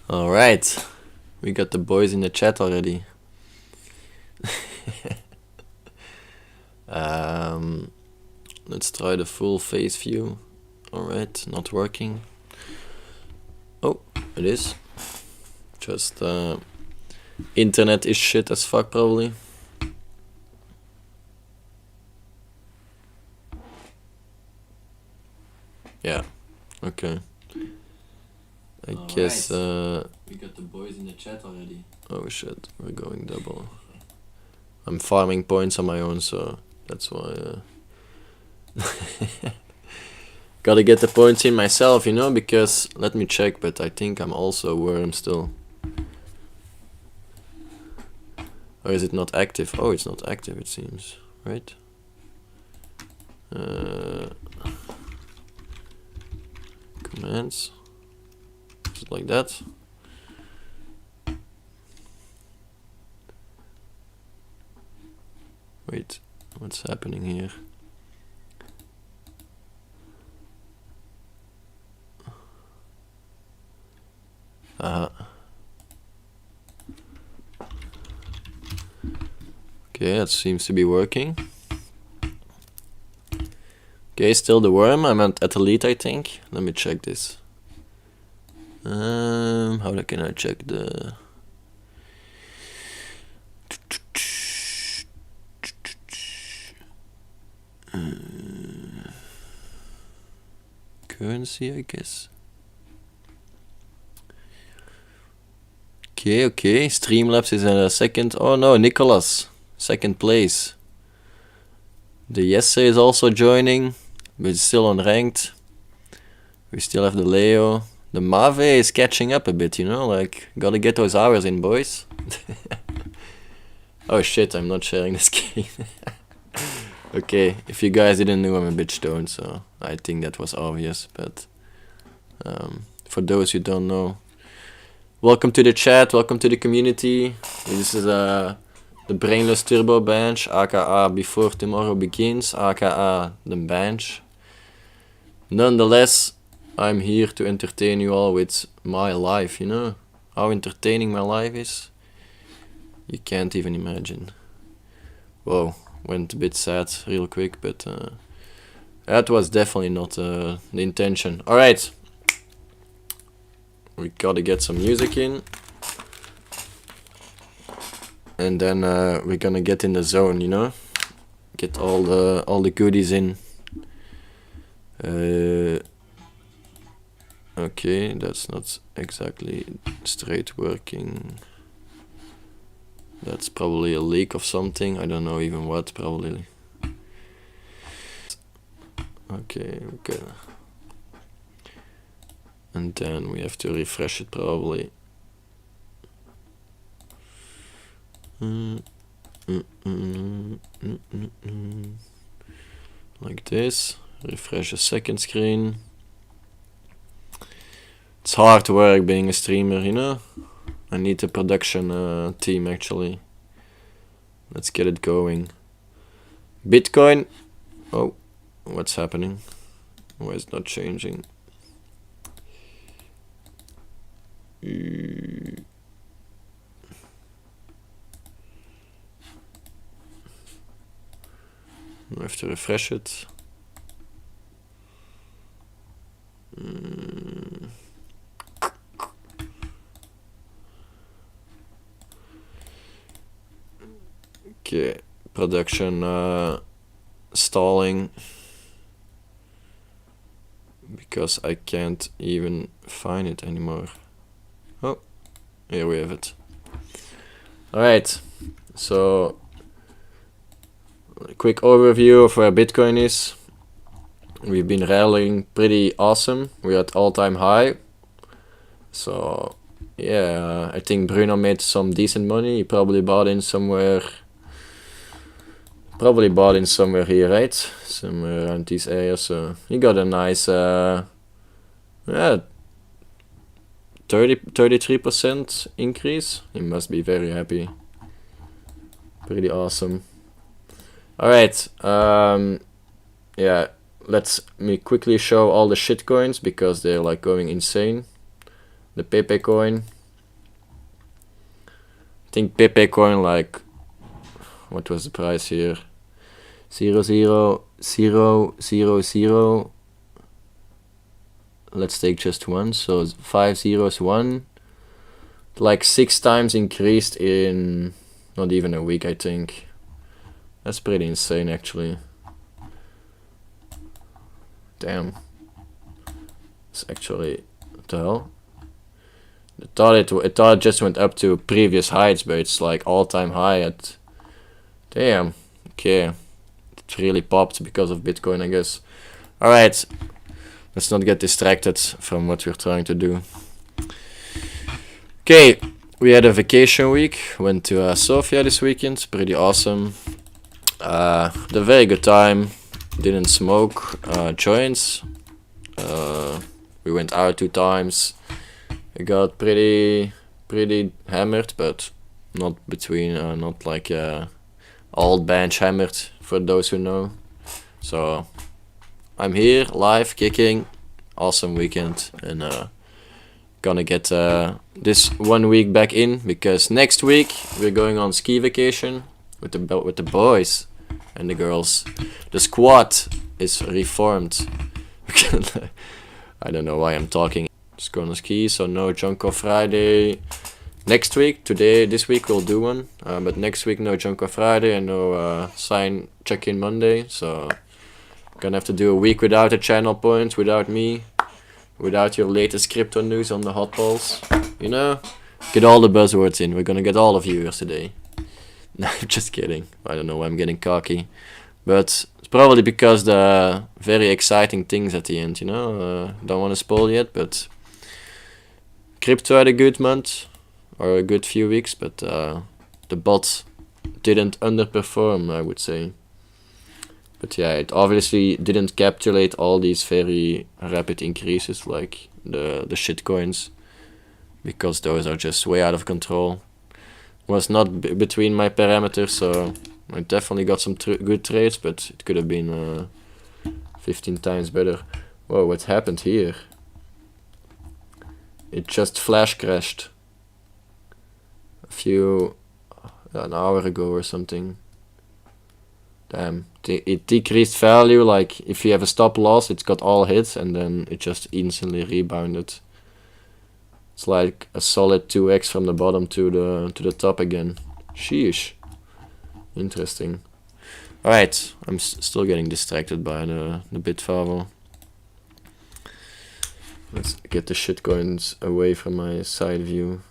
Alright, we got the boys in the chat already. Let's try the full face view. Alright, not working. Oh, it is. Just internet is shit as fuck probably. Yeah, okay. I guess we got the boys in the chat already. Oh shit, we're going double. I'm farming points on my own, so that's why gotta get the points in myself, you know, because let me check, but I think I'm also a worm still. Or is it not active? Oh, it's not active, it seems, right? Commands. Is it like that? Wait, what's happening here? Okay, that seems to be working. Okay, still the worm. I'm at elite, I think. Let me check this. How can I check the... currency, I guess. Okay. Streamlabs is in a second. Oh no, Nicholas, second place. The Yesse is also joining, but it's still unranked. We still have the Leo. The Mave is catching up a bit, you know, like, gotta get those hours in, boys. Oh shit, I'm not sharing the screen. Okay, if you guys didn't know, I'm a bit stoned, so I think that was obvious, but for those who don't know, welcome to the chat, welcome to the community. This is the Brainless Turbo Bench, aka Before Tomorrow Begins, aka the bench. Nonetheless, I'm here to entertain you all with my life, you know? How entertaining my life is, you can't even imagine. Whoa, went a bit sad real quick, but that was definitely not the intention. Alright, we gotta get some music in. And then we're gonna get in the zone, you know? Get all the goodies in. Okay, that's not exactly straight working. That's probably a leak of something. I don't know even what, probably. Okay, okay. And then we have to refresh it probably. Like this. Refresh a second screen. It's hard work being a streamer, you know? I need a production team actually. Let's get it going. Bitcoin. Oh, what's happening? Why is it not changing? I have to refresh it. Okay, production stalling because I can't even find it anymore. Oh, here we have it. Alright, so a quick overview of where Bitcoin is. We've been rallying pretty awesome. We're at all-time high. So yeah, I think Bruno made some decent money. He probably bought in somewhere. Probably bought in somewhere here, right? Somewhere around these areas. So he got a nice, yeah, 33% increase. He must be very happy. Pretty awesome. Alright, yeah, let me quickly show all the shit coins because they're like going insane. The Pepe coin, think Pepe coin, like, what was the price here? 0.00000. Let's take just one. So 5 zeros, 1. Like 6 times increased in not even a week, I think. That's pretty insane, actually. Damn. It's actually, what the hell? I thought it just went up to previous heights, but it's like all-time high at. Damn. Okay. It really popped because of Bitcoin, I guess. All right. Let's not get distracted from what we're trying to do. Okay, we had a vacation week. Went to Sofia this weekend. Pretty awesome. Had a very good time. Didn't smoke joints. We went out 2 times. We got pretty hammered, but not like old bench hammered, for those who know. So I'm here live kicking. Awesome weekend, and gonna get this 1 week back in, because next week we're going on ski vacation with the boys and the girls. The squad is reformed. I don't know why I'm talking. Just going to ski, so no Junko Friday next week. This week we'll do one, but next week no Junko Friday and no sign check-in Monday. So gonna have to do a week without a channel point, without me, without your latest crypto news on the hot balls. You know, get all the buzzwords in. We're gonna get all of you today. No, I'm just kidding. I don't know why I'm getting cocky, but it's probably because the very exciting things at the end. You know, don't want to spoil yet, but crypto had a good month or a good few weeks, but the bot didn't underperform, I would say. But yeah, it obviously didn't capitulate all these very rapid increases like the shitcoins, because those are just way out of control. Was not between my parameters, so I definitely got some good trades, but it could have been 15 times better. Whoa, what happened here? It just flash crashed an hour ago or something. Damn, it decreased value. Like if you have a stop loss, it's got all hits, and then it just instantly rebounded. It's like a solid 2x from the bottom to the top again. Sheesh. Interesting. All right, I'm still getting distracted by the Bitfavo. Let's get the shitcoins away from my side view.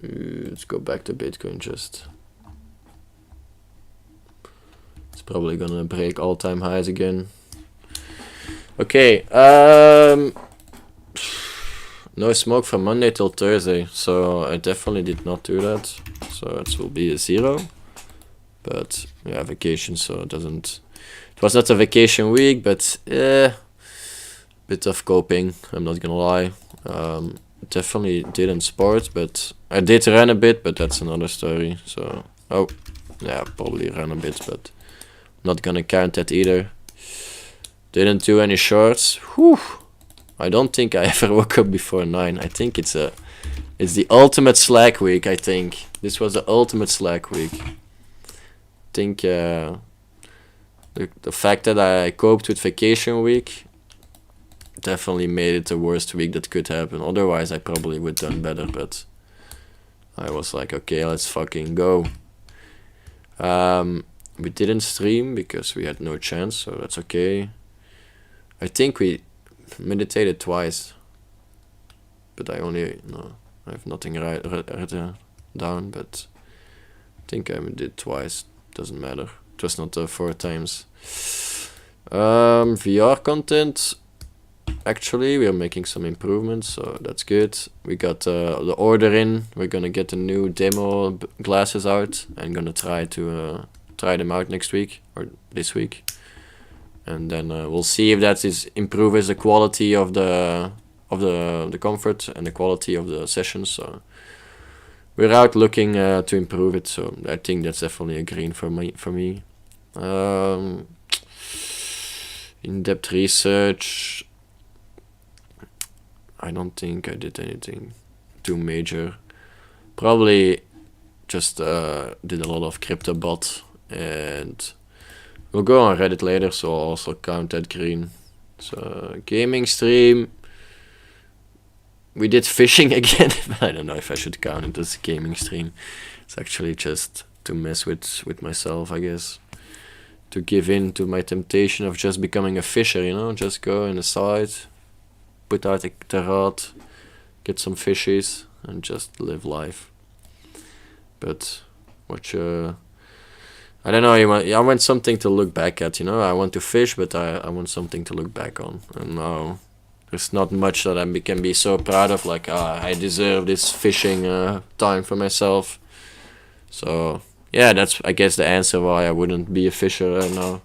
Let's go back to Bitcoin just. It's probably gonna break all-time highs again. Okay, no smoke from Monday till Thursday, so I definitely did not do that. So it will be a 0. But yeah, vacation, so it doesn't. It was not a vacation week, but bit of coping. I'm not gonna lie. Definitely didn't sport, but I did run a bit, but that's another story. So yeah, probably run a bit, but not gonna count that either. Didn't do any shorts. Whew. I don't think I ever woke up before 9. I think it's the ultimate slack week. I think this was the ultimate slack week. I think the fact that I coped with vacation week definitely made it the worst week that could happen. Otherwise, I probably would have done better. But I was like, okay, let's fucking go. We didn't stream because we had no chance, so that's okay. I think we meditated twice, but I have nothing written down, but I think I did twice. Doesn't matter. It was not 4 times. VR content. Actually, we are making some improvements, so that's good. We got the order in. We're gonna get the new demo glasses out and gonna try them out next week or this week, and then we'll see if that improves the quality of the comfort and the quality of the sessions. So we're out looking to improve it. So I think that's definitely a green for me. In-depth research. I don't think I did anything too major. probably just did a lot of crypto bot, and we'll go on Reddit later, so I'll also count that green. So gaming stream, we did fishing again. I don't know if I should count it as a gaming stream. It's actually just to mess with myself, I guess. To give in to my temptation of just becoming a fisher, you know, just go in the side, put out the rod, get some fishies, and just live life. But what I don't know, I want something to look back at, you know. I want to fish, but I want something to look back on. And now there's not much that I can be so proud of, like I deserve this fishing time for myself. So yeah, that's, I guess, the answer why I wouldn't be a fisher right now.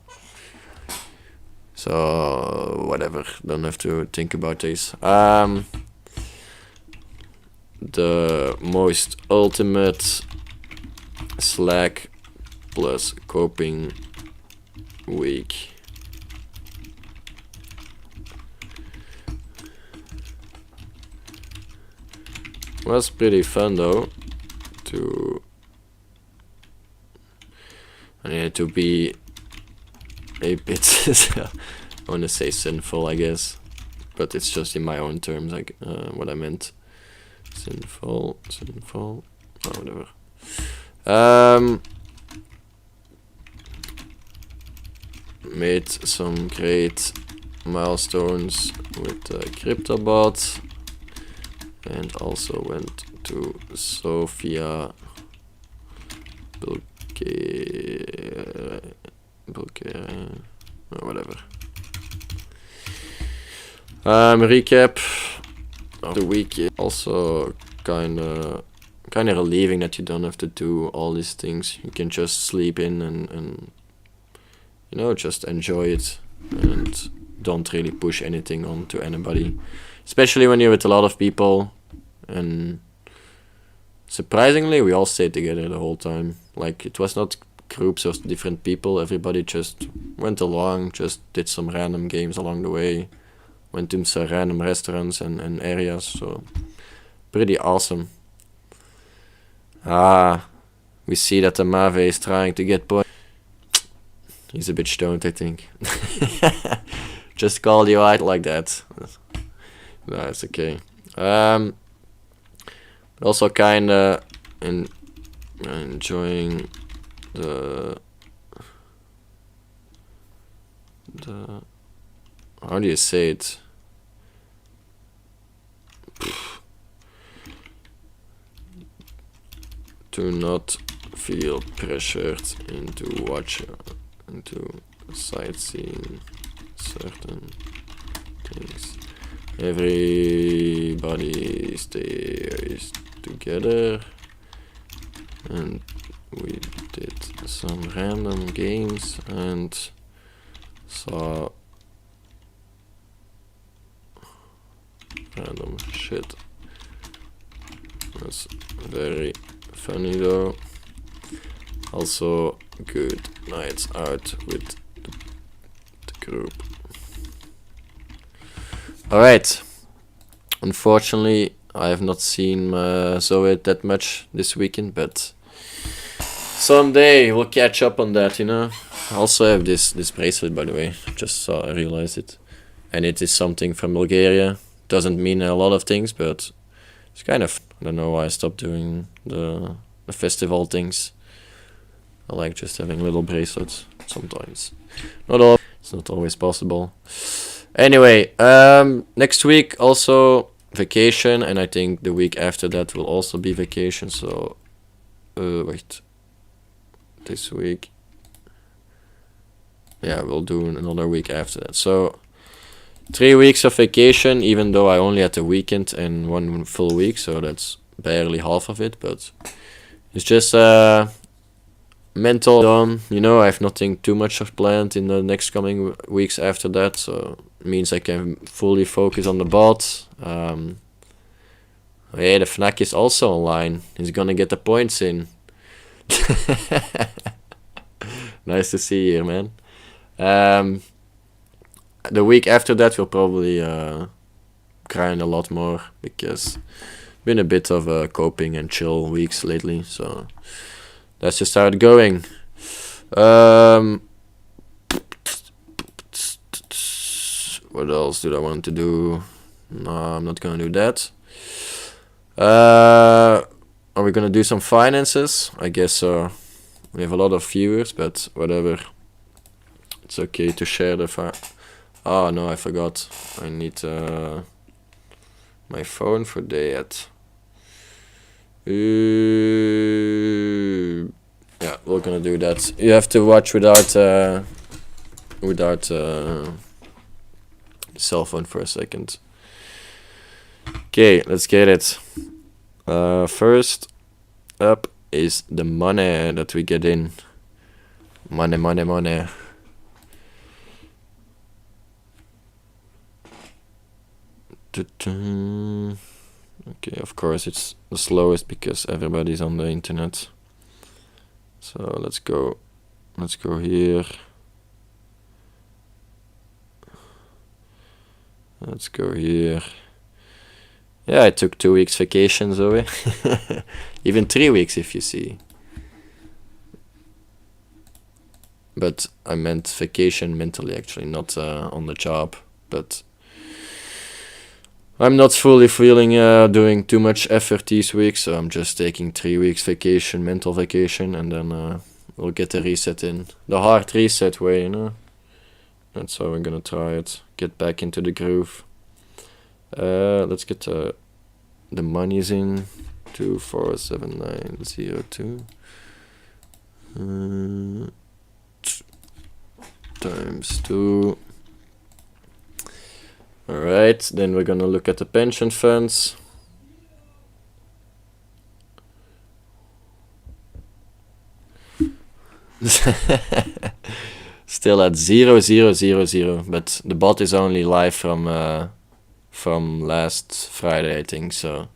So whatever, don't have to think about this. The most ultimate Slack plus coping week. Was pretty fun though. I needed to be a bit I want to say sinful, I guess, but it's just in my own terms, like what I meant. Sinful, oh, whatever. Made some great milestones with CryptoBot, and also went to Sofia, Bulgaria, or whatever. Recap of the week. Also kinda relieving that you don't have to do all these things. You can just sleep in and you know, just enjoy it, and don't really push anything onto anybody, especially when you're with a lot of people. And surprisingly, we all stayed together the whole time. Like, it was not groups of different people. Everybody just went along, just did some random games along the way, went to some random restaurants and areas. So pretty awesome. We see that the Mave is trying to get points. He's a bit stoned, I think. Just called you out like that. No, it's okay. But also kinda enjoying the how do you say it? To not feel pressured into sightseeing certain things. Everybody stays together, and we did some random games and saw random shit. That's very funny though. Also good nights out with the group. Alright. Unfortunately, I have not seen Zoe that much this weekend, but someday we'll catch up on that, you know. I also have this bracelet, by the way. I realized it. And it is something from Bulgaria. Doesn't mean a lot of things, but it's kind of... I don't know why I stopped doing the festival things. I like just having little bracelets sometimes. Not all. It's not always possible. Anyway, next week also vacation, and I think the week after that will also be vacation. So, wait. This week. Yeah, we'll do another week after that. So, 3 weeks of vacation, even though I only had a weekend and 1 full week, so that's barely half of it, but it's just mental done, you know. I have nothing too much of planned in the next coming weeks after that, so it means I can fully focus on the bot. Yeah, the Fnac is also online. He's gonna get the points in. Nice to see you here, man. The week after that we'll probably grind a lot more, because been a bit of coping and chill weeks lately, so let's just start going. What else did I want to do? No, I'm not gonna do that. Are we gonna do some finances? I guess so. We have a lot of viewers, but whatever. It's okay to share the oh no, I forgot. I need my phone for that. Yeah, we're gonna do that. You have to watch without cell phone for a second. Okay, let's get it. First up is the money that we get in. Money. Okay, of course it's the slowest because everybody's on the internet. So let's go here. Let's go here. Yeah, I took 2 weeks vacation, Zoe. Even 3 weeks if you see. But I meant vacation mentally, actually, not on the job. But I'm not fully feeling doing too much effort these weeks, so I'm just taking 3 weeks vacation, mental vacation, and then we'll get the reset in. The hard reset way, you know. That's how we're gonna try it. Get back into the groove. Let's get the monies in. 247902 times 2. Alright, then we're gonna look at the pension funds. Still at 0000, but the bot is only live from last Friday, I think, so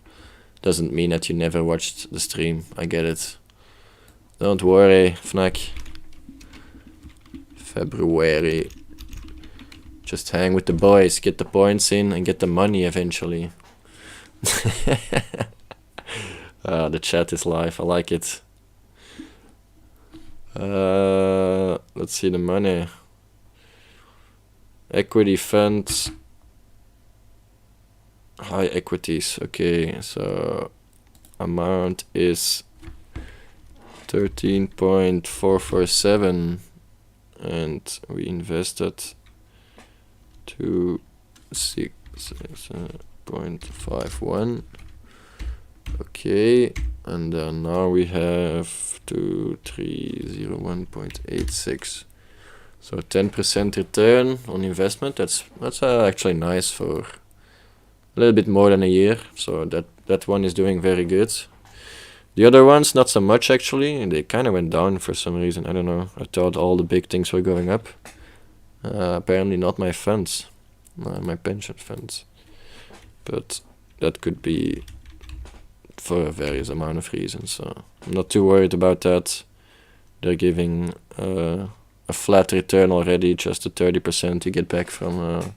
doesn't mean that you never watched the stream. I get it. Don't worry, Fnac. February. Just hang with the boys, get the points in, and get the money eventually. The chat is live, I like it. Let's see the money. Equity funds. High equities, okay, so amount is 13.447 and we invested 266.51. Okay, and then now we have 2301.86. So 10% return on investment. That's actually nice for a little bit more than a year. So that one is doing very good. The other ones not so much actually. They kind of went down for some reason. I don't know. I thought all the big things were going up. Apparently not my funds, my pension funds. But that could be for a various amount of reasons. So I'm not too worried about that. They're giving a flat return already, just the 30% you get back from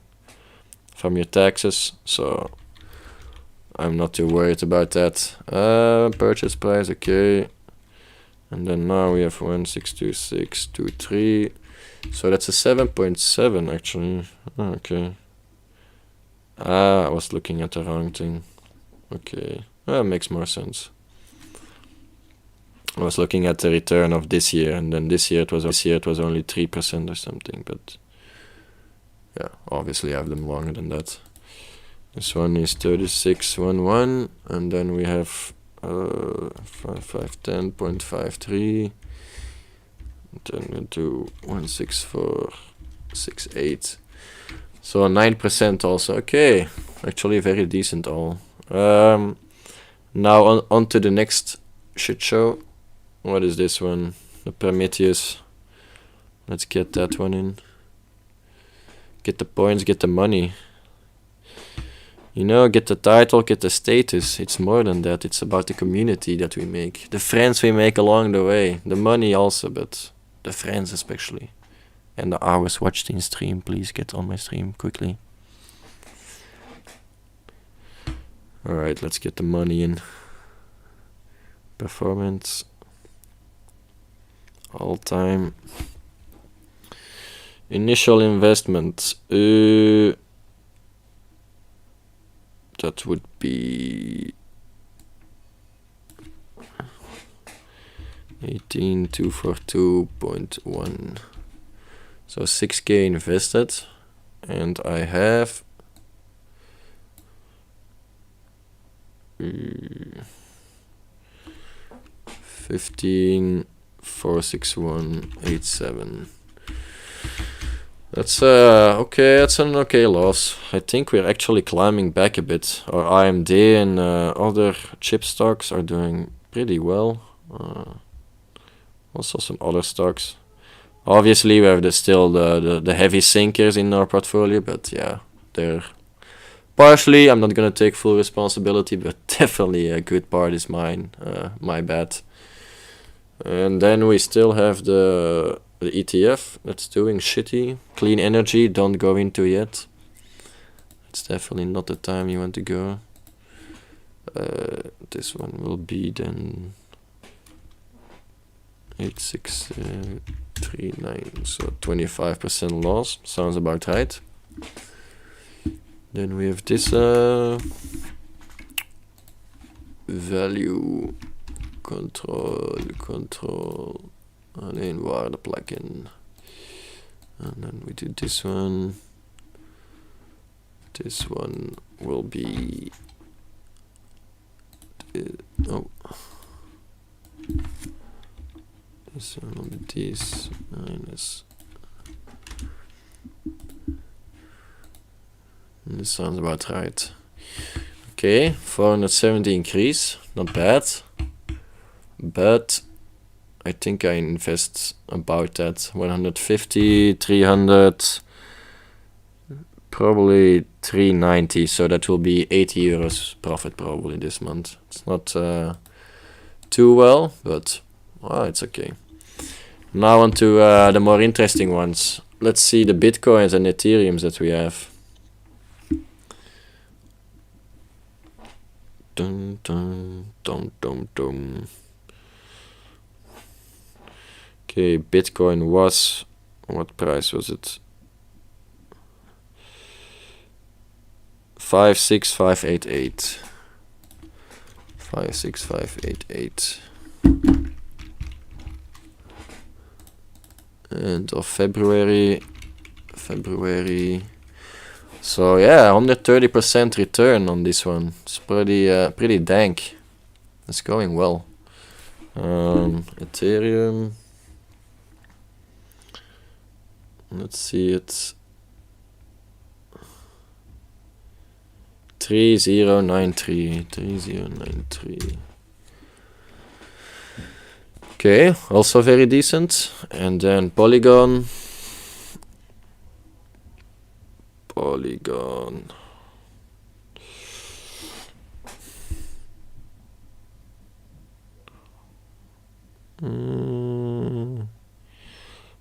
your taxes. So I'm not too worried about that. Purchase price, okay. And then now we have 162623. So that's a 7.7 actually. Okay. I was looking at the wrong thing. Okay. That makes more sense. I was looking at the return of this year, and then this year it was only 3% or something, but yeah, obviously I have them longer than that. This one is 3611, and then we have 5510.53. Then we do 16468. So 9% also. Okay, actually very decent all. Now on to the next shit show. What is this one? The Prometheus. Let's get that one in. Get the points, get the money. You know, get the title, get the status. It's more than that. It's about the community that we make. The friends we make along the way. The money also, but the friends especially. And the hours watched in stream. Please get on my stream quickly. Alright, let's get the money in. Performance. All time. Initial investment. That would be 18,242.1. So 6K invested, and I have 15,461.87. That's okay. That's an okay loss. I think we're actually climbing back a bit. Our AMD and other chip stocks are doing pretty well. Also some other stocks. Obviously, we have still the heavy sinkers in our portfolio, but yeah, they're partially. I'm not gonna take full responsibility, but definitely a good part is mine. My bad. And then we still have the ETF that's doing shitty. Clean energy, don't go into yet. It's definitely not the time you want to go. This one will be then 8639, so 25% loss. Sounds about right. Then we have this value control alleen waarde plugin, and then we do this one. This one will be this one will be this minus. This sounds about right. Okay, 470 increase, not bad. But I think I invest about that. 150, 300, probably 390. So that will be 80 euros profit probably this month. It's not too well, but it's okay. Now on to the more interesting ones. Let's see the Bitcoins and Ethereums that we have. Dun, dun, dun, dun, dun. Okay, Bitcoin was, what price was it? 56588. 56588. End of February. So yeah, 130% return on this one. It's pretty dank. It's going well. Ethereum. Let's see it. 3093. Okay, also very decent. And then Polygon.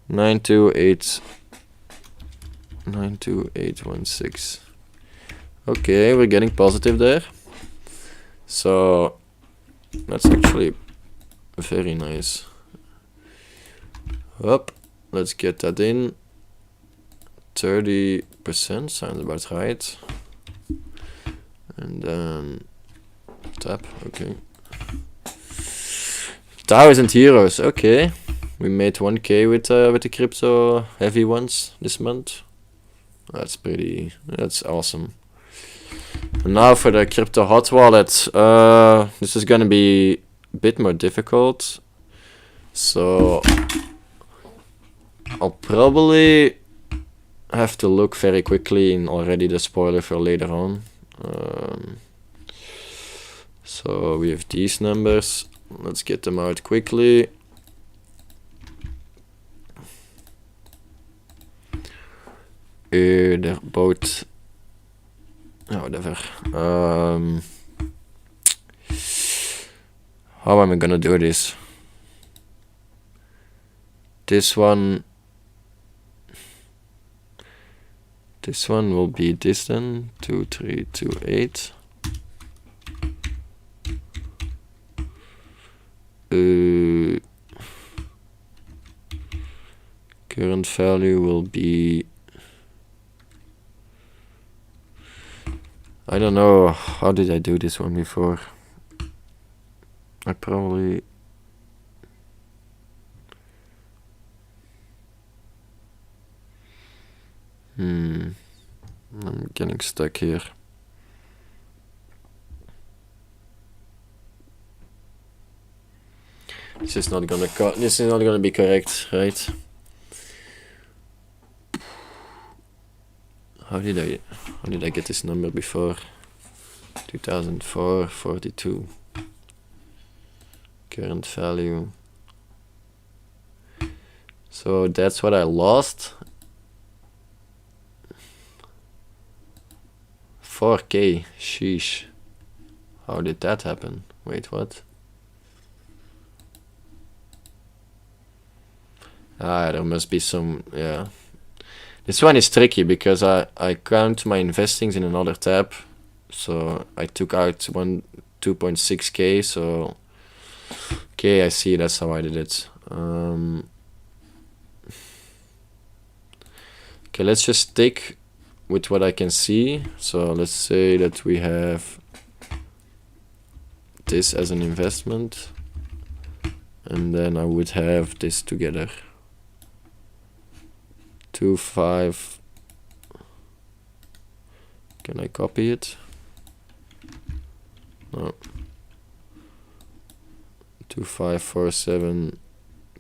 92816. Okay, we're getting positive there. So that's actually very nice. Up, let's get that in. 30% sounds about right. And then tap, okay. 1,000 euros, okay. We made 1K with the crypto heavy ones this month. That's awesome. And now for the crypto hot wallet. This is gonna be a bit more difficult. So I'll probably have to look very quickly in already the spoiler for later on. So we have these numbers. Let's get them out quickly. They're both whatever. How am I gonna do this? This one will be this then, 2328. current value will be, I don't know, how did I do this one before? I probably, I'm getting stuck here. This is not gonna be correct, right? How did I get this number before? 2004, 42. Current value. So that's what I lost. 4K, sheesh. How did that happen? Wait, what? Ah, there must be some, yeah. This one is tricky because I count my investings in another tab. So I took out 2.6K, so okay, I see, that's how I did it. Okay, let's just stick with what I can see. So let's say that we have this as an investment, and then I would have this together. 2.5. Can I copy it? No. 2.547.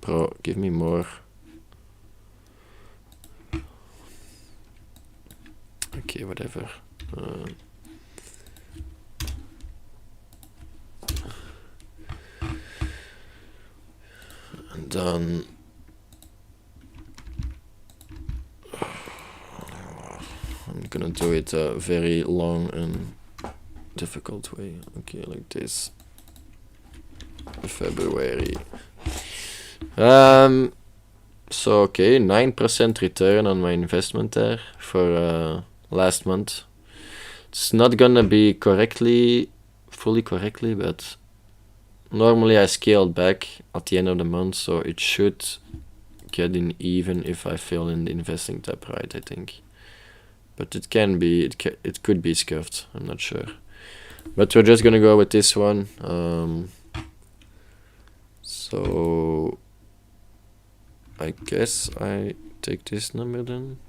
Bro, give me more. Okay, whatever. And then I'm gonna do it a very long and difficult way. Okay, like this. February. So okay, 9% return on my investment there for last month. It's not gonna be fully correctly, but normally I scaled back at the end of the month, so it should get in even if I fill in the investing tab right, I think. But it can be, it could be scuffed, I'm not sure. But we're just gonna go with this one. So I guess I take this number then.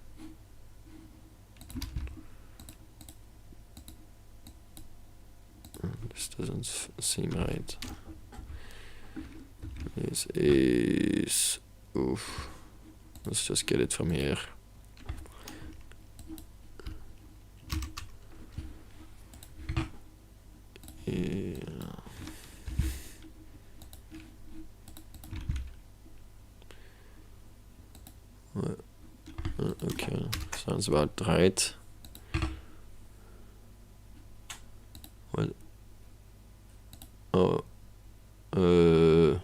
This doesn't seem right. This is, oof. Let's just get it from here. Yeah. Okay, sounds about right. What? Oh, I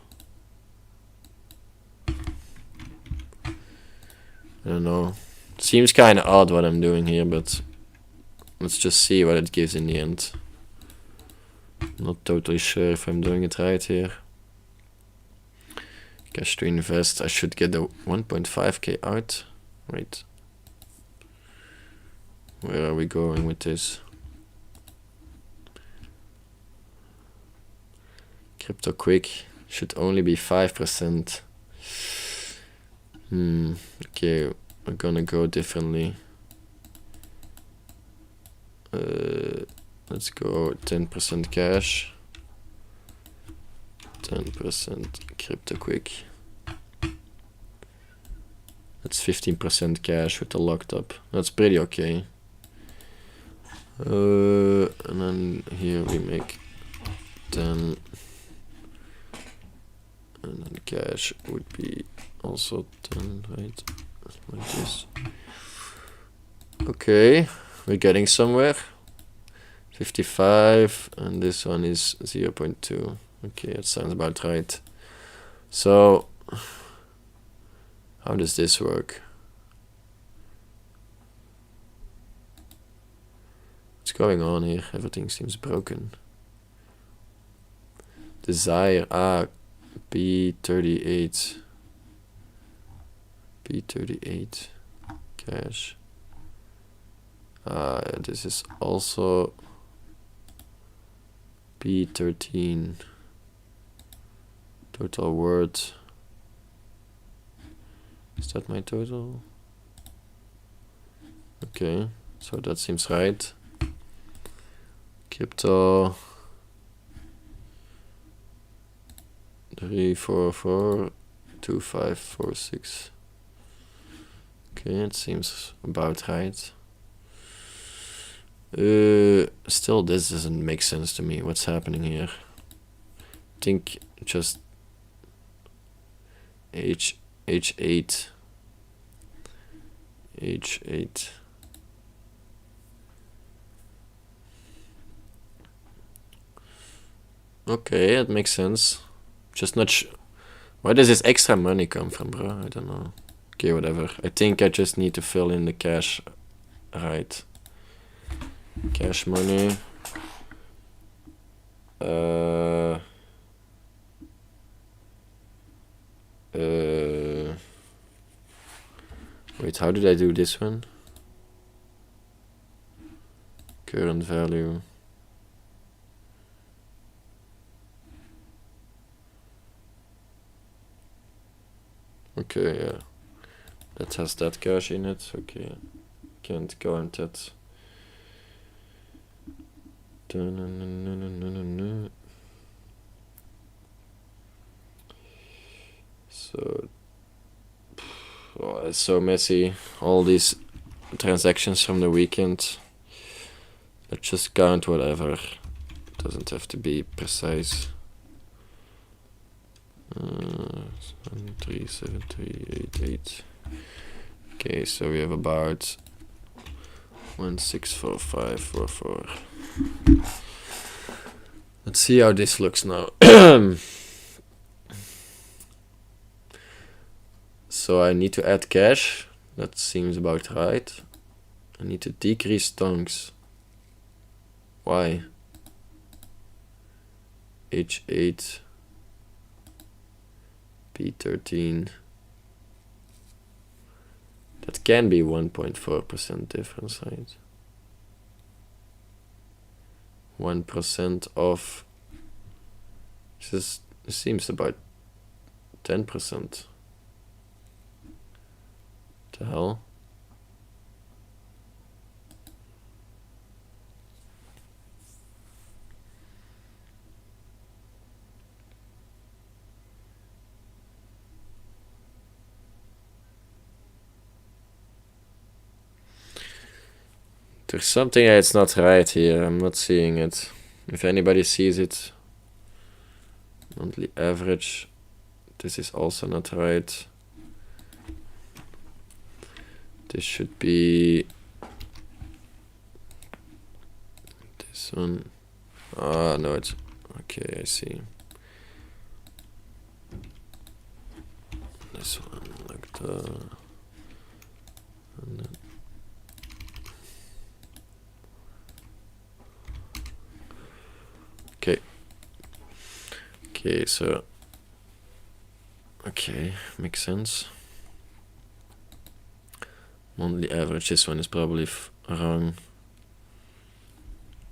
don't know. Seems kind of odd what I'm doing here, but let's just see what it gives in the end. Not totally sure if I'm doing it right here. Cash to invest. I should get the 1.5K out. Wait. Where are we going with this? Crypto quick should only be 5%. Okay, we're gonna go differently. Let's go 10% cash, 10% crypto quick. That's 15% cash with the locked up. That's pretty okay. And then here we make 10, and then cash would be also 10, right? Like this. Okay, we're getting somewhere. 55, and this one is 0.2. Okay, that sounds about right. So how does this work? What's going on here? Everything seems broken. Desire, B38 cache. This is also B13 total word. Is that my total? Okay, so that seems right. Crypto 3442546. Okay, it seems about right. Still, this doesn't make sense to me. What's happening here? I think just H8. Okay, that makes sense. Just not sure. Where does this extra money come from, bro? I don't know. Okay, whatever. I think I just need to fill in the cash right. Cash money. Wait, how did I do this one? Current value. Okay, yeah. That has that cache in it. Okay, can't count that. So, oh, it's so messy. All these transactions from the weekend. Let's just count whatever. Doesn't have to be precise. 37388. Okay, so we have about 164544. Let's see how this looks now. So I need to add cache. That seems about right. I need to decrease stonks. Why? H8 P13. That can be 1.4% difference, right? 1% of this seems about 10%. The hell? There's something that's not right here. I'm not seeing it. If anybody sees it, monthly average, this is also not right. This should be this one. Ah, no, it's okay. I see. This one, like the. And then okay. Okay, so. Okay, makes sense. Monthly average, this one is probably wrong.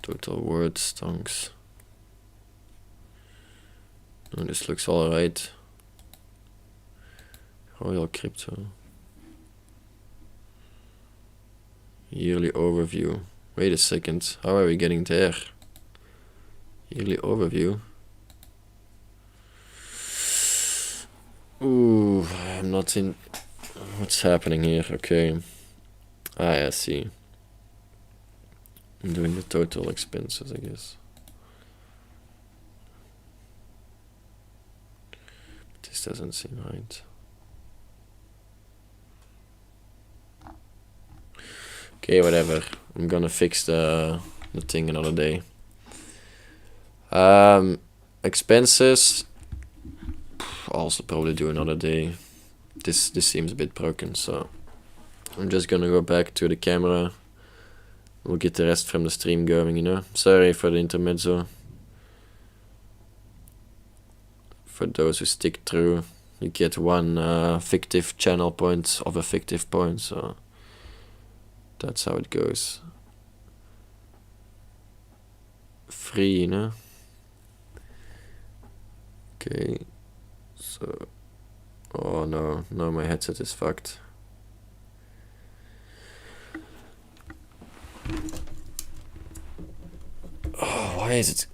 Total word stonks. No, this looks alright. Royal crypto. Yearly overview. Wait a second, how are we getting there? Yearly overview. Ooh, I'm not in. What's happening here? Okay. I see. I'm doing the total expenses, I guess. This doesn't seem right. Okay, whatever. I'm gonna fix the thing another day. Expenses. Also probably do another day. This seems a bit broken, so I'm just gonna go back to the camera. We'll get the rest from the stream going, you know. Sorry for the intermezzo. for those who stick through, you get one fictive channel point of a fictive point, so that's how it goes. Free, no? Okay, so, oh no, now my headset is fucked. Oh, why is it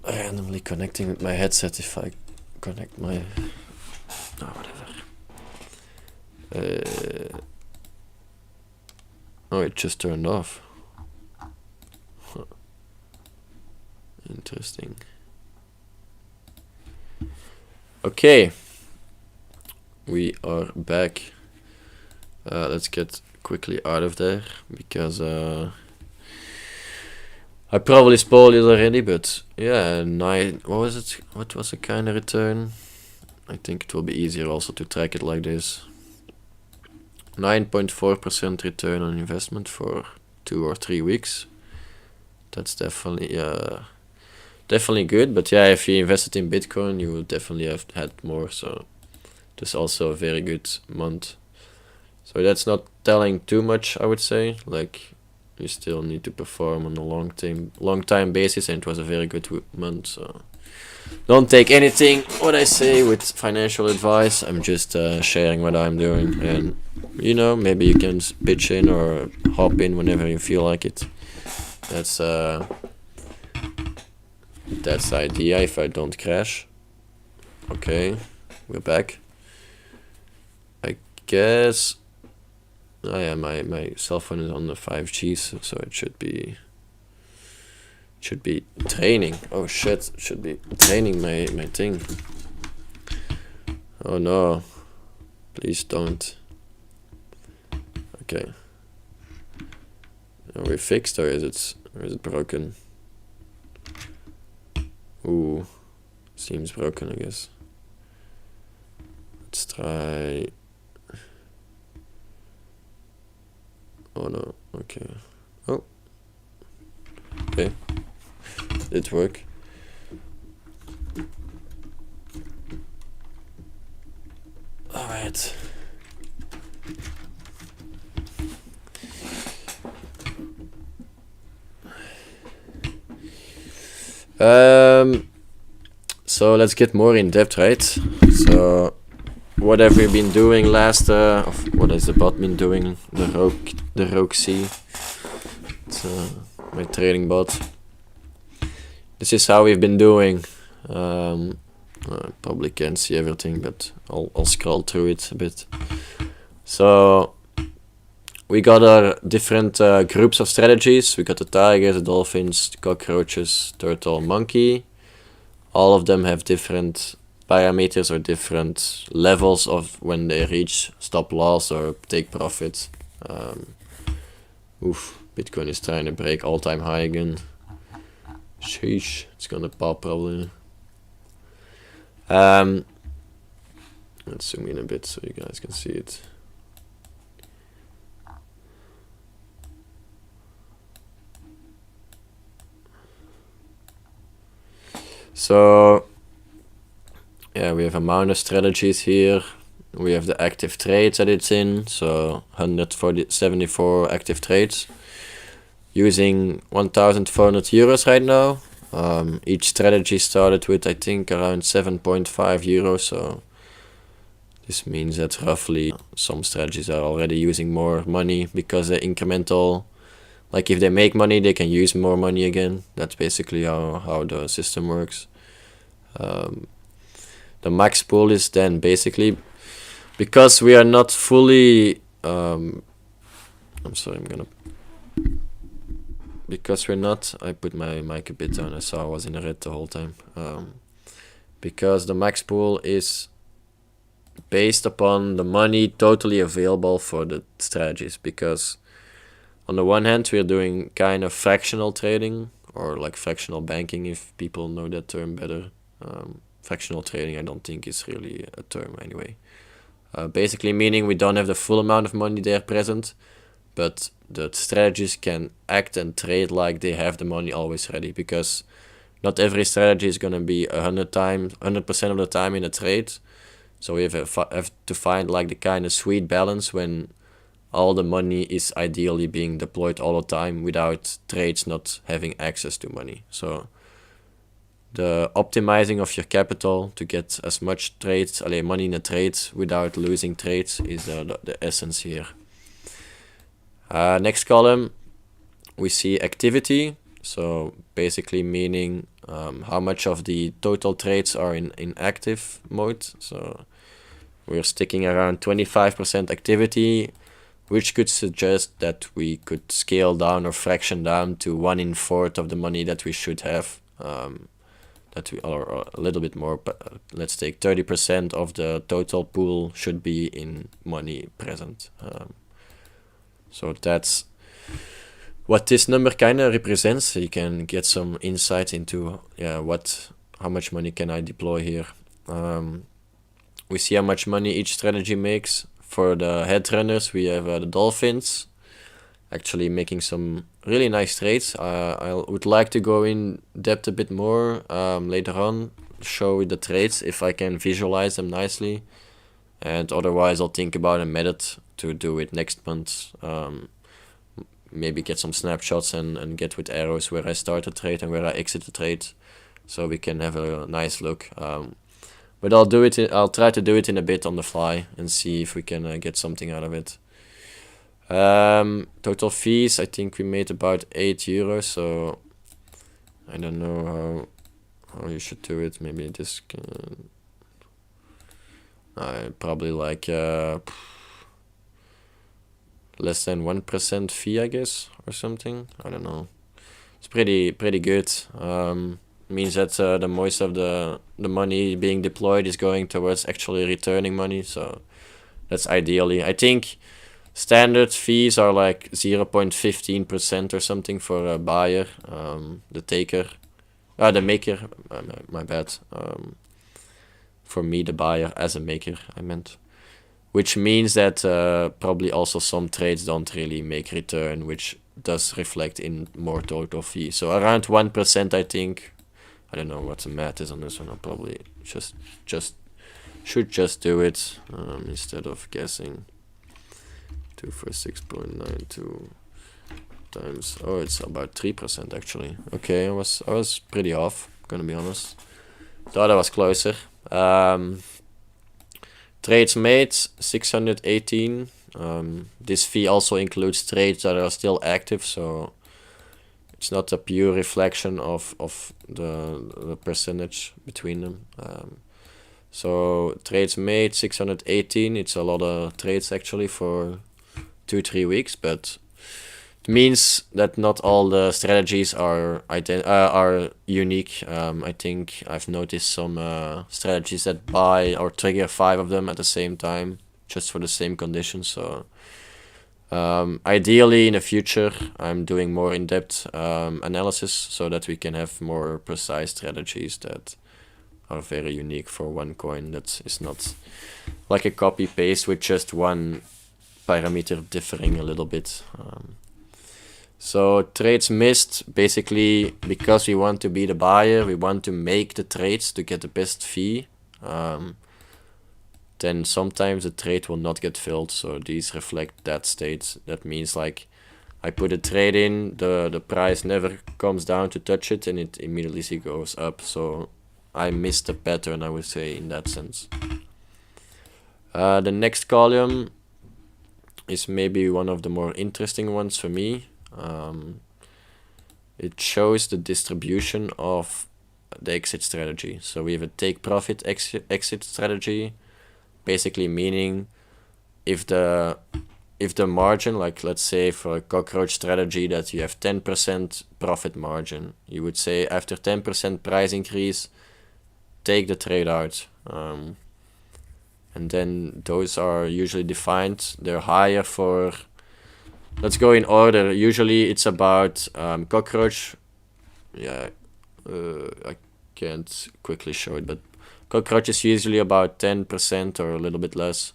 randomly connecting with my headset if I connect my... Oh, whatever. Oh, it just turned off. Huh. Interesting. Okay. We are back. Let's get quickly out of there, because I probably spoiled it already, but yeah, what was it? What was the kind of return? I think it will be easier also to track it like this. 9.4% return on investment for 2 or 3 weeks. That's definitely definitely good. But yeah, if you invested in Bitcoin, you will definitely have had more. So that's also a very good month. So that's not telling too much, I would say. Like, you still need to perform on a long time basis, and it was a very good month. So don't take anything what I say with financial advice. I'm just sharing what I'm doing, and you know, maybe you can pitch in or hop in whenever you feel like it. That's the idea. If I don't crash. Okay, we're back. I guess. Oh yeah, my cell phone is on the 5G, so it should be training. Oh shit, should be training my thing. Oh no, please don't. Okay, are we fixed, or is it broken? Ooh, seems broken, I guess. Let's try. Oh no, okay. Oh, okay, did work. Alright. So let's get more in depth, right? So what have we been doing last, what has the bot been doing? The Rogue C. It's my trading bot. This is how we've been doing. I probably can't see everything, but I'll scroll through it a bit. So we got our different groups of strategies. We got the tigers, the dolphins, the cockroaches, turtle, monkey. All of them have different parameters or different levels of when they reach stop loss or take profit. Oof, Bitcoin is trying to break all-time high again. Sheesh, it's gonna pop probably. Let's zoom in a bit so you guys can see it. So yeah, we have amount of strategies here. We have the active trades that it's in, so 174 active trades, using 1,400 euros right now. Each strategy started with, I think, around 7.5 euros, so this means that roughly some strategies are already using more money because they're incremental. Like, if they make money, they can use more money again. That's basically how the system works. The max pool is then basically, because we are not fully, because we're not, I put my mic a bit down, I saw I was in the red the whole time. Because the max pool is based upon the money totally available for the strategies, because on the one hand we're doing kind of fractional trading, or like fractional banking, if people know that term better. Fractional trading I don't think is really a term anyway. Basically meaning we don't have the full amount of money there present, but the strategies can act and trade like they have the money always ready, because not every strategy is gonna be 100% of the time in a trade. So we have to find like the kind of sweet balance when all the money is ideally being deployed all the time without trades not having access to money. So the optimizing of your capital to get as much money in a trade without losing trades is the essence here. Next column, we see activity. So basically meaning how much of the total trades are in active mode. So we're sticking around 25% activity, which could suggest that we could scale down or fraction down to 1/4 of the money that we should have. Or a little bit more, but let's take 30% of the total pool should be in money present. So that's what this number kind of represents. So you can get some insight into how much money can I deploy here. We see how much money each strategy makes. For the head runners, we have the dolphins actually making some really nice trades. I would like to go in depth a bit more later on, show the trades if I can visualize them nicely, and otherwise I'll think about a method to do it next month. Maybe get some snapshots and get with arrows where I start a trade and where I exit the trade, so we can have a nice look. But I'll try to do it in a bit on the fly and see if we can get something out of it. Total fees, I think we made about €8, so I don't know how you should do it. Maybe this can probably like less than 1% fee, I guess, or something. I don't know. It's pretty good. Means that the most of the money being deployed is going towards actually returning money, so that's ideally. I think standard fees are like 0.15% or something for a buyer, the maker, my bad. For me, the buyer as a maker, I meant. Which means that probably also some trades don't really make return, which does reflect in more total fee. So around 1%, I think. I don't know what the math is on this one. I'll probably should just do it instead of guessing. 2 for 6.92 times. Oh, it's about 3% actually. Okay, I was pretty off. Gonna be honest. Thought I was closer. Trades made 618. This fee also includes trades that are still active, so it's not a pure reflection of the percentage between them. So trades made 618. It's a lot of trades actually for 2-3 weeks, but it means that not all the strategies are unique. I think I've noticed some strategies that buy or trigger 5 of them at the same time, just for the same conditions. So ideally in the future I'm doing more in-depth analysis so that we can have more precise strategies that are very unique for one coin, that is not like a copy paste with just one parameter differing a little bit. So trades missed, basically because we want to be the buyer, we want to make the trades to get the best fee, then sometimes the trade will not get filled. So these reflect that state. That means like I put a trade in, the price never comes down to touch it, and it immediately goes up. So I missed the pattern, I would say, in that sense. The next column is maybe one of the more interesting ones for me. It shows the distribution of the exit strategy. So we have a take profit exit strategy, basically meaning if the margin, like let's say for a cockroach strategy that you have 10% profit margin, you would say after 10% price increase, take the trade out. And then those are usually defined. They're higher for, let's go in order. Usually it's about cockroach. Yeah, I can't quickly show it, but cockroach is usually about 10% or a little bit less.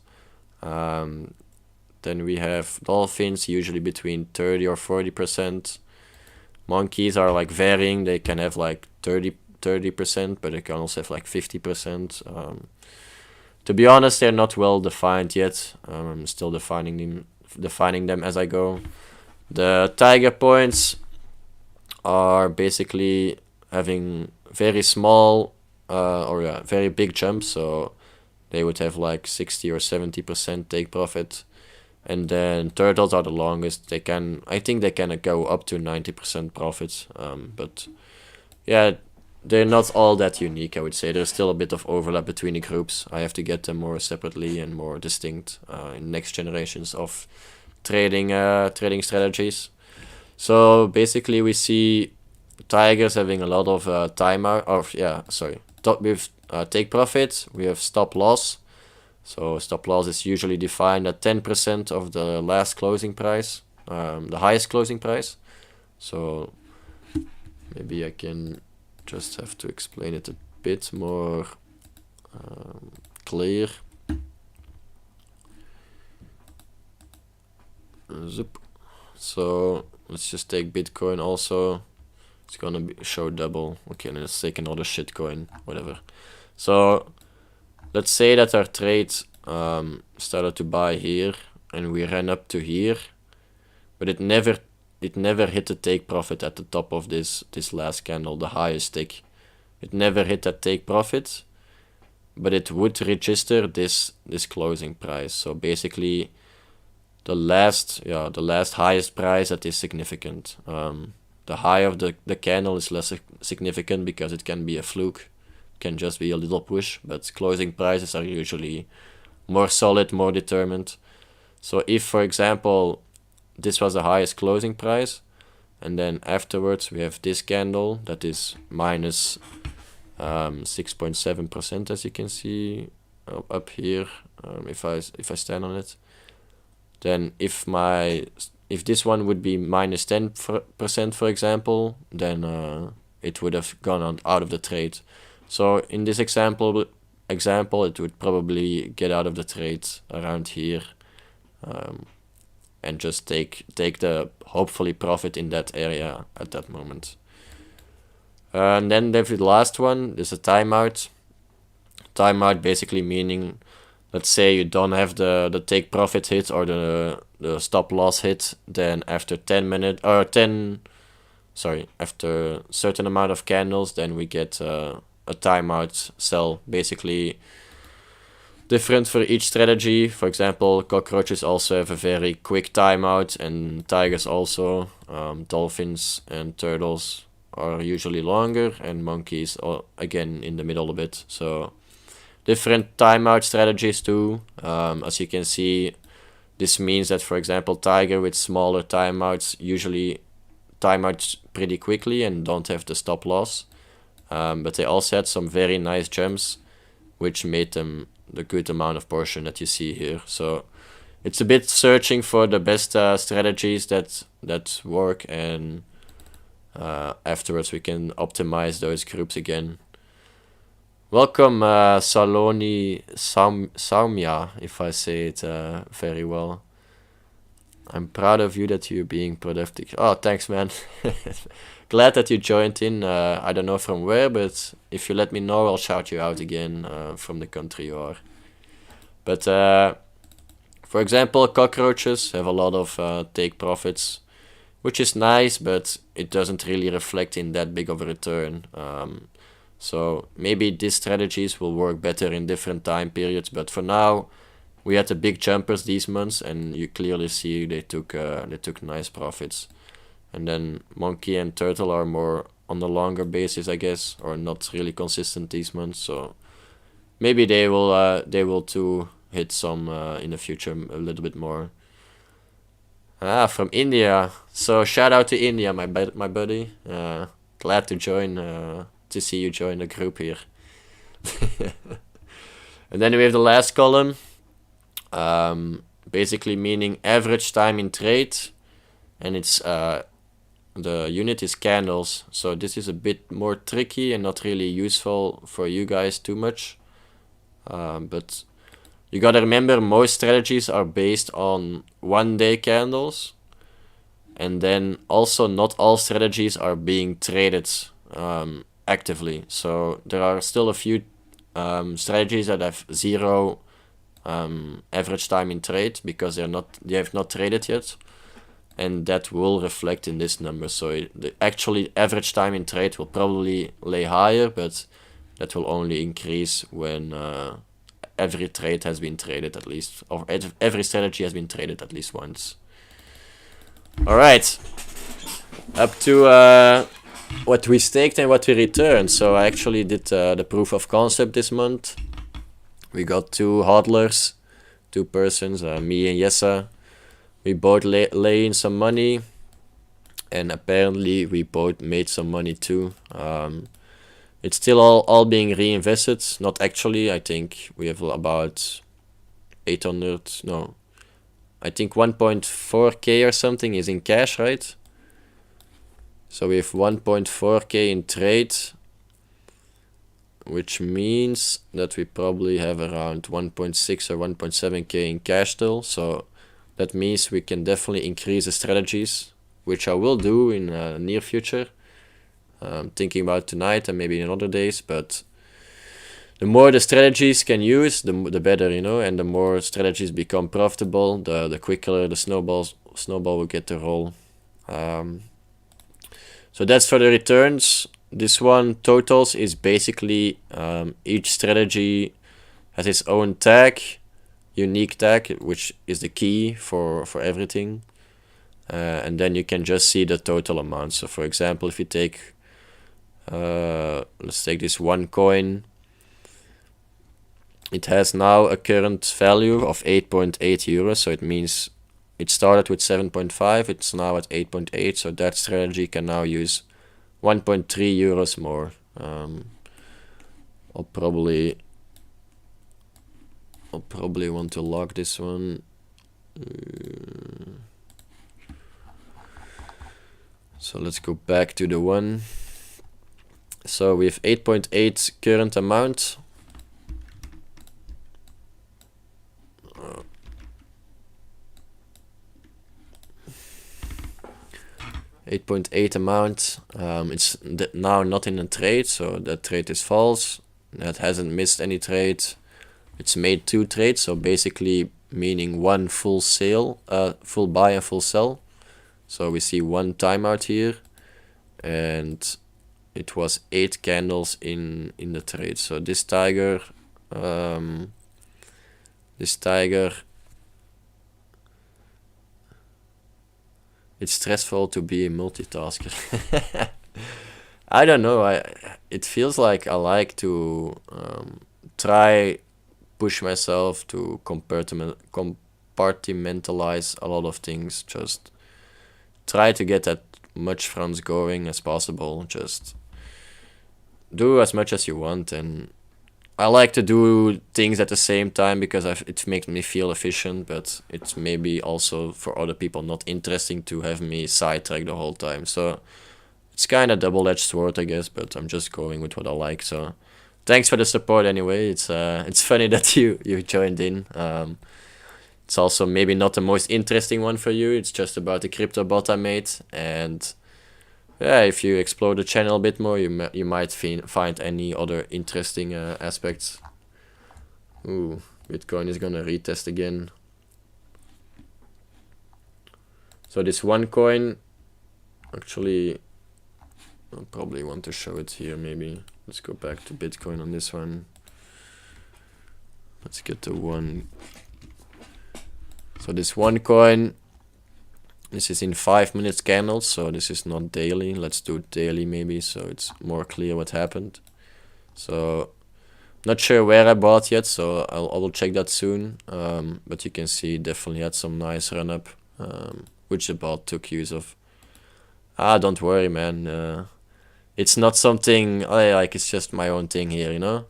Then we have dolphins, usually between 30 or 40%. Monkeys are like varying. They can have like 30%, but they can also have like 50%. To be honest, they're not well defined yet. I'm still defining them as I go. The tiger points are basically having very small very big jumps, so they would have like 60 or 70% take profit. And then turtles are the longest. I think they can go up to 90% profit. But yeah, they're not all that unique, I would say. There's still a bit of overlap between the groups. I have to get them more separately and more distinct in next generations of trading strategies. So basically we see tigers having a lot of with take profit, we have stop loss. So stop loss is usually defined at 10% of the last closing price, the highest closing price. So maybe I can just have to explain it a bit more clear. Zip. So let's just take Bitcoin also. It's gonna show double. Okay, let's take another shitcoin, whatever. So let's say that our trade started to buy here and we ran up to here, but it never hit the take profit at the top of this last candle, the highest tick. It never hit that take profit, but it would register this closing price. So basically the last highest price that is significant. The high of the candle is less significant because it can be a fluke, can just be a little push, but closing prices are usually more solid, more determined. So if, for example, this was the highest closing price, and then afterwards we have this candle that is minus 6.7%, as you can see up here. If I stand on it, then if this one would be minus 10%, for example, then it would have gone out of the trade. So in this example, it would probably get out of the trade around here, and just take the hopefully profit in that area at that moment. And then the last one is a timeout. Timeout basically meaning, let's say you don't have the take profit hit or the stop loss hit, then after 10 minutes after a certain amount of candles, then we get a timeout sell. Basically different for each strategy. For example, cockroaches also have a very quick timeout, and tigers also. Dolphins and turtles are usually longer, and monkeys are again in the middle a bit. So different timeout strategies too. As you can see, this means that, for example, tiger with smaller timeouts usually timeouts pretty quickly and don't have the stop loss. But they also had some very nice jumps, which made them the good amount of portion that you see here. So it's a bit searching for the best strategies that work, and afterwards we can optimize those groups again. Welcome, Saloni Saumya, if I say it very well. I'm proud of you that you're being productive. Oh, thanks, man. Glad that you joined in. I don't know from where, but if you let me know, I'll shout you out again from the country you are. But for example, cockroaches have a lot of take profits, which is nice, but it doesn't really reflect in that big of a return. So maybe these strategies will work better in different time periods, but for now we had the big jumpers these months, and you clearly see they took nice profits. And then monkey and turtle are more on the longer basis, I guess, or not really consistent these months. So maybe they will too hit some in the future a little bit more. From India. So shout out to India, my buddy. Glad to join. To see you join the group here. And then we have the last column, basically meaning average time in trade, and it's the unit is candles. So this is a bit more tricky and not really useful for you guys too much, but you gotta remember most strategies are based on 1 day candles, And then also not all strategies are being traded actively. So there are still a few strategies that have 0 average time in trade because they have not traded yet, and that will reflect in this number. So the actually average time in trade will probably lay higher, but that will only increase when every trade has been traded at least, or every strategy has been traded at least once. All right, up to what we staked and what we returned. So I actually did the proof of concept this month. We got 2 hodlers, 2 persons, me and Yessa. We both lay in some money, and apparently we both made some money too. It's still all being reinvested. Not actually. I think we have about 800. No, I think 1.4k or something is in cash, right? So we have 1.4k in trade, which means that we probably have around 1.6 or 1.7k in cash still. So that means we can definitely increase the strategies, which I will do in the near future. Thinking about tonight and maybe in other days, but the more the strategies can use, the better, you know, and the more strategies become profitable, the quicker the snowball will get to roll. So that's for the returns. This one, totals, is basically each strategy has its own tag, unique tag, which is the key for everything. And then you can just see the total amount. So for example, if you take, let's take this one coin, it has now a current value of 8.8 euros. So it means it started with 7.5, it's now at 8.8. So that strategy can now use 1.3 euros more. I'll probably want to lock this one. So let's go back to the one. So we have 8.8 current amount. 8.8 amount. It's now not in a trade, so that trade is false. That hasn't missed any trade. It's made 2 trades, so basically meaning 1 full sale, full buy and full sell. So we see 1 timeout here, and it was 8 candles in the trade. So this tiger, it's stressful to be a multitasker. I don't know. It feels like I like to push myself to compartmentalize a lot of things. Just try to get as much fronts going as possible. Just do as much as you want, and I like to do things at the same time because it makes me feel efficient, but it's maybe also for other people not interesting to have me sidetrack the whole time. So it's kind of double-edged sword, I guess, but I'm just going with what I like. So thanks for the support anyway. It's funny that you joined in. It's also maybe not the most interesting one for you. It's just about the crypto bot I made, and yeah, if you explore the channel a bit more, you might find any other interesting aspects. Ooh, Bitcoin is gonna retest again. So this one coin, actually, I'll probably want to show it here maybe. Let's go back to Bitcoin on this one. Let's get the one. So this one coin, this is in 5 minutes candles, so this is not daily. Let's do it daily maybe, so it's more clear what happened. So not sure where I bought yet, so I will check that soon. But you can see definitely had some nice run up, which the bot took use of. Don't worry, man. It's not something I like. It's just my own thing here, you know.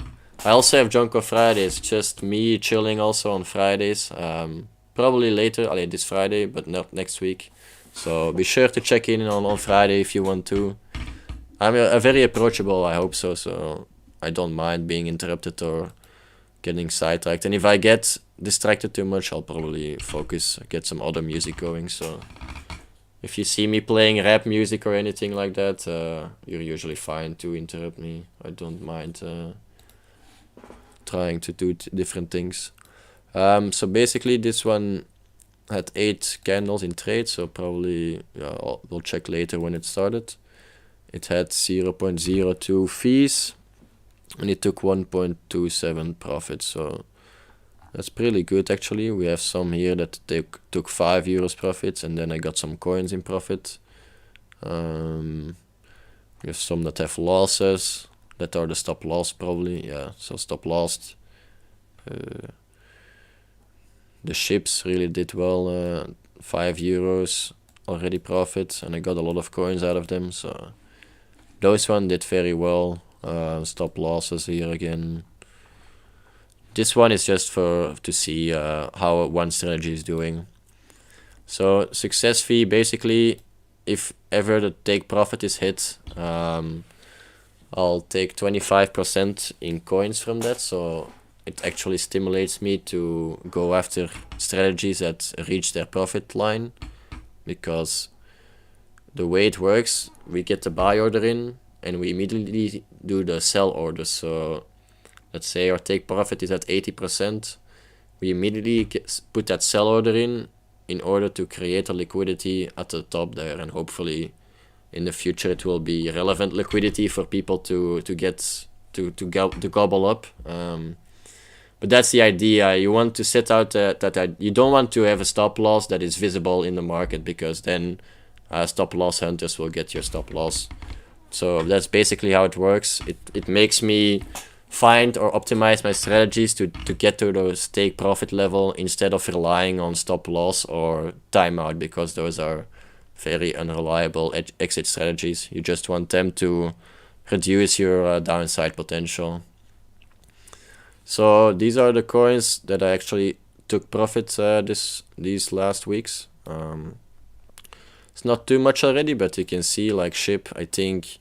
I also have Junko Fridays, just me chilling also on Fridays. Probably later, this Friday, but not next week. So be sure to check in on Friday if you want to. I'm very approachable, I hope so. So I don't mind being interrupted or getting sidetracked. And if I get distracted too much, I'll probably focus, get some other music going. So If you see me playing rap music or anything like that, you're usually fine to interrupt me. I don't mind trying to do different things. So basically this one had 8 candles in trade, so probably we'll check later when it started. It had 0.02 fees and it took 1.27 profit, so that's pretty good actually. We have some here that took 5 euros profits, and then I got some coins in profit. We have some that have losses, that are the stop loss probably, yeah, so stop loss. The ships really did well, 5 euros already profit, and I got a lot of coins out of them, so those one did very well. Stop losses here again. This one is just to see how one strategy is doing. So success fee, basically, if ever the take profit is hit, I'll take 25% in coins from that, so it actually stimulates me to go after strategies that reach their profit line, because the way it works, we get the buy order in and we immediately do the sell order. So let's say our take profit is at 80%, we immediately put that sell order in order to create a liquidity at the top there, and hopefully in the future it will be relevant liquidity for people to gobble up. But that's the idea. You want to set out that you don't want to have a stop loss that is visible in the market, because then stop loss hunters will get your stop loss. So that's basically how it works. It makes me find or optimize my strategies to get to those take profit level instead of relying on stop loss or timeout, because those are very unreliable exit strategies. You just want them to reduce your downside potential. So these are the coins that I actually took profit these last weeks. It's not too much already, but you can see like SHIP, I think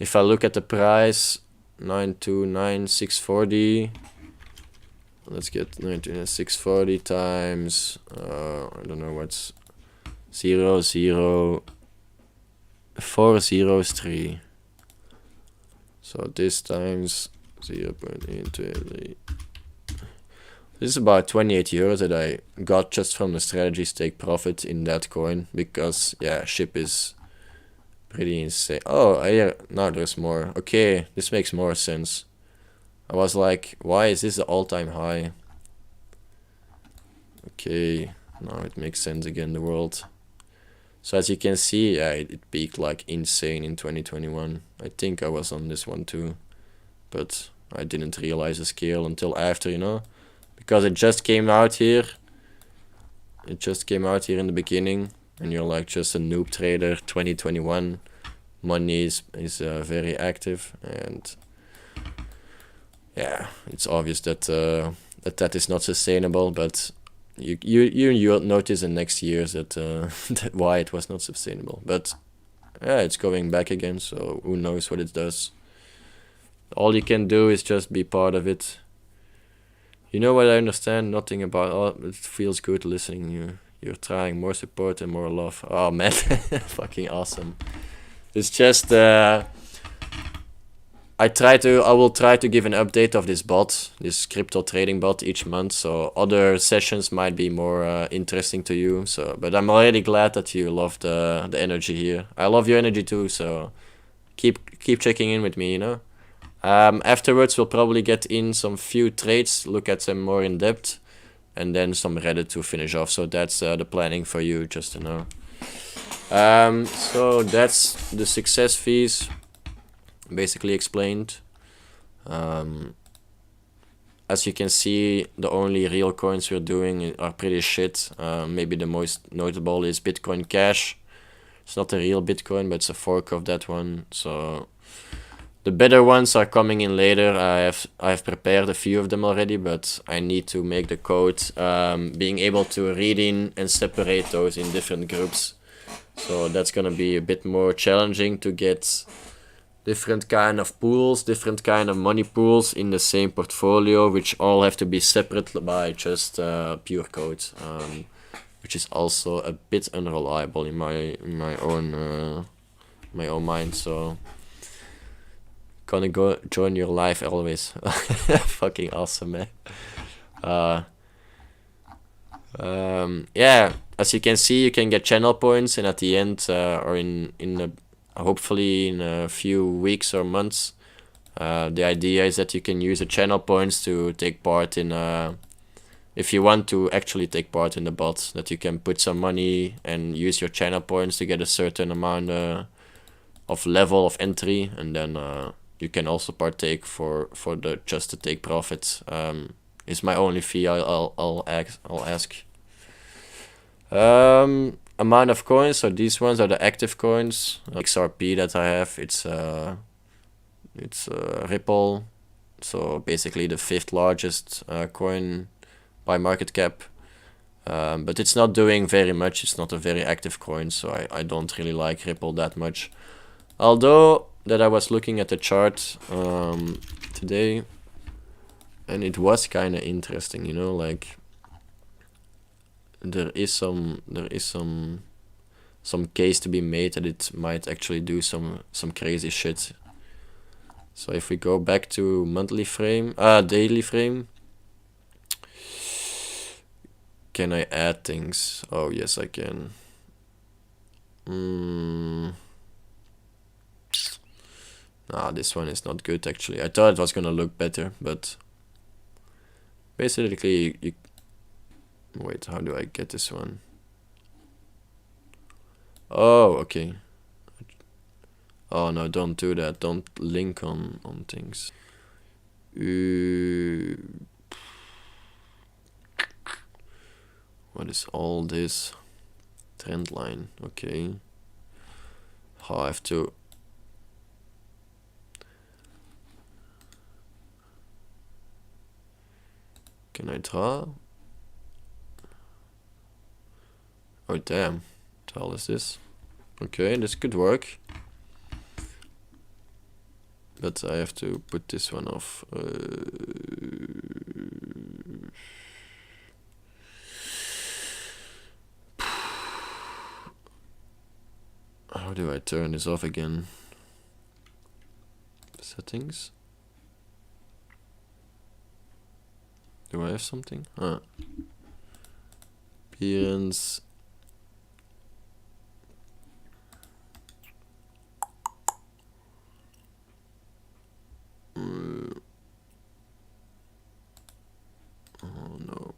if I look at the price, 929,640. Let's get 929,640 times I don't know what's 0.0403. So this times 0.823. This is about 28 euros that I got just from the strategies take profit in that coin, because yeah, SHIP is pretty insane. Oh, now there's more. Okay, this makes more sense. I was like, why is this the all-time high? Okay, now it makes sense again, the world. So as you can see, yeah, it peaked like insane in 2021. I think I was on this one too, but I didn't realize the scale until after, you know, because it just came out here. It just came out here in the beginning, and you're like just a noob trader. 2021, money is very active, and yeah, it's obvious that that is not sustainable. But you'll notice in next years that that why it was not sustainable. But yeah, it's going back again, so who knows what it does. All you can do is just be part of it. You know what I understand? Nothing about. Oh, it feels good listening. You're trying more support and more love. Oh man, fucking awesome. It's just I will try to give an update of this bot, this crypto trading bot, each month. So other sessions might be more interesting to you. So, but I'm already glad that you love the energy here. I love your energy too. So keep checking in with me. You know. Afterwards, we'll probably get in some few trades, look at them more in depth, and then some Reddit to finish off. So that's the planning for you, just to know. So that's the success fees, basically explained. As you can see, the only real coins we're doing are pretty shit. Maybe the most notable is Bitcoin Cash. It's not a real Bitcoin, but it's a fork of that one. So the better ones are coming in later. I have prepared a few of them already, but I need to make the code, being able to read in and separate those in different groups. So that's gonna be a bit more challenging to get different kind of pools, different kind of money pools in the same portfolio, which all have to be separate by just pure code. which is also a bit unreliable in my own mind. So gonna go join your live always. Fucking awesome, man. Yeah, as you can see, you can get channel points, and at the end, or hopefully in a few weeks or months, the idea is that you can use the channel points to take part in, if you want to actually take part in the bot, that you can put some money and use your channel points to get a certain amount of level of entry, and then you can also partake for the just to take profits. Is my only fee I'll ask. Amount of coins, so these ones are the active coins. XRP that I have, it's Ripple, so basically the 5th largest coin by market cap. But it's not doing very much. It's not a very active coin, so I don't really like Ripple that much. Although that I was looking at the chart today, and it was kind of interesting, you know, like there is some case to be made that it might actually do some crazy shit. So if we go back to monthly frame, daily frame, can I add things? Oh yes, I can. Nah, this one is not good actually. I thought it was gonna look better, but basically you wait, how do I get this one? Oh, okay. Oh no, don't do that. Don't link on things. What is all this? Trend line, okay. Oh, I have to. Can I draw? Oh damn, what the hell is this? Okay, this could work. But I have to put this one off. How do I turn this off again? Settings. Do I have something? Appearance. Oh no.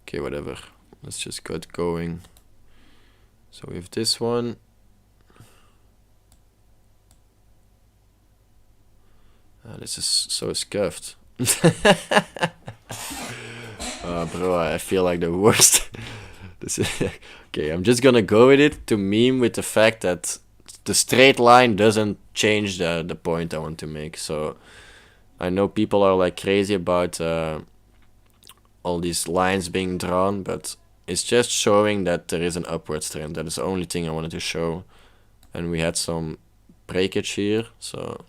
Okay, whatever. Let's just get going. So we have this one. This is so scuffed. Bro, I feel like the worst. This is okay, I'm just gonna go with it to meme with the fact that the straight line doesn't change the point I want to make. So I know people are like crazy about all these lines being drawn, but it's just showing that there is an upwards trend. That is the only thing I wanted to show. And we had some breakage here, so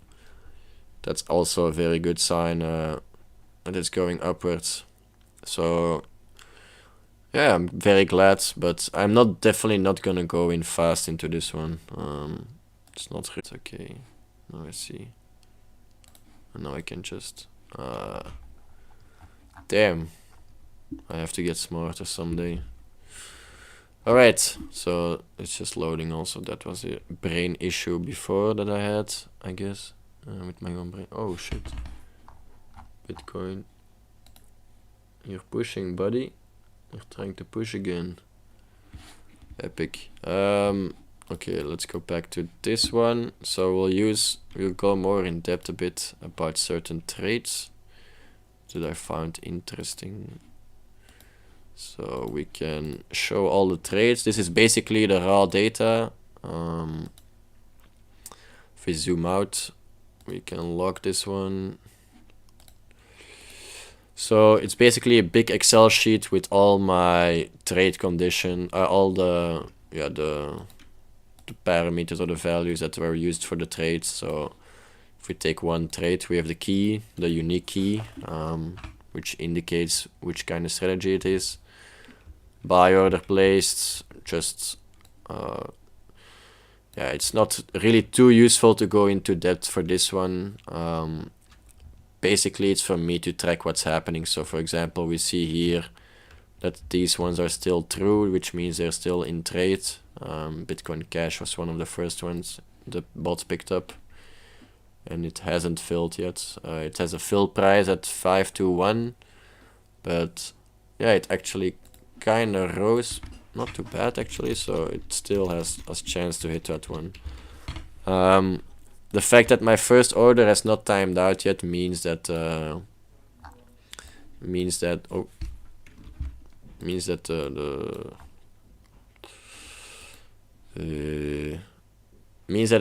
that's also a very good sign that it's going upwards. So yeah, I'm very glad, but I'm definitely not gonna go in fast into this one. It's not really okay. Now I see. And now I can just damn, I have to get smarter someday. Alright, so it's just loading also. That was a brain issue before that I had, I guess, with my own brain. Oh shit. Bitcoin. You're pushing, buddy. You're trying to push again. Epic. Okay, let's go back to this one. So we'll go more in depth a bit about certain traits that I found interesting. So we can show all the traits. This is basically the raw data. If we zoom out, we can log this one. So it's basically a big Excel sheet with all my trade condition, all the parameters or the values that were used for the trades. So if we take one trade, we have the key, the unique key, which indicates which kind of strategy it is. buy order placed. Just yeah, it's not really too useful to go into depth for this one. Basically, it's for me to track what's happening. So for example, we see here that these ones are still true, which means they're still in trade. Bitcoin Cash was one of the first ones the bot picked up, and it hasn't filled yet. It has a fill price at 521, but yeah, it actually kind of rose, not too bad actually, so it still has a chance to hit that one. The fact that my first order has not timed out yet means that means that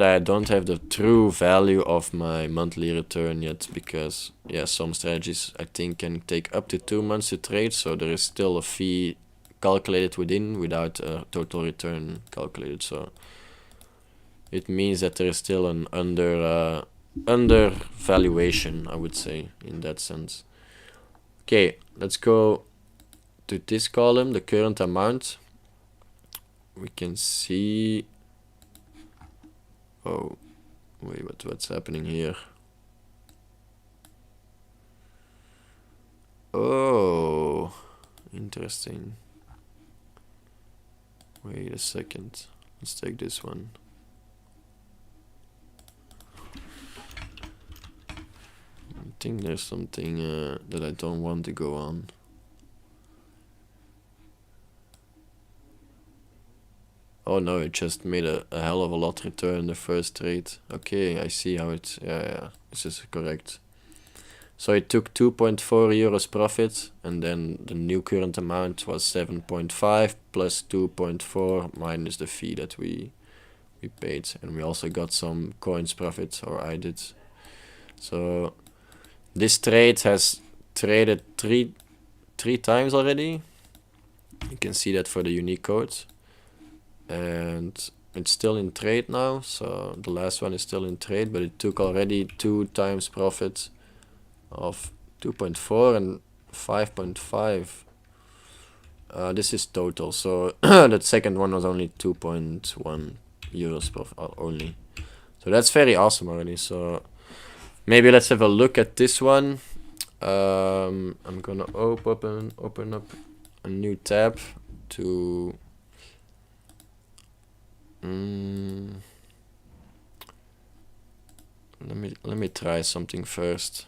I don't have the true value of my monthly return yet, because yeah, some strategies I think can take up to 2 months to trade, so there is still a fee calculated without a total return calculated. So it means that there is still an undervaluation, I would say, in that sense. Okay, let's go to this column, the current amount. We can see, oh wait, what's happening here? Oh, interesting. Wait a second, let's take this one. I think there's something that I don't want to go on. Oh no, it just made a hell of a lot return the first trade. Okay, I see how it, yeah, this is correct. So it took 2.4 euros profit, and then the new current amount was 7.5 plus 2.4 minus the fee that we paid, and we also got some coins profit, or I did. So this trade has traded three times already. You can see that for the unique code, and it's still in trade now. So the last one is still in trade, but it took already 2 times profit of 2.4 and 5.5. This is total, so that second one was only 2.1 euros profit only. So that's very awesome already. So maybe let's have a look at this one. I'm gonna open up a new tab to let me try something first.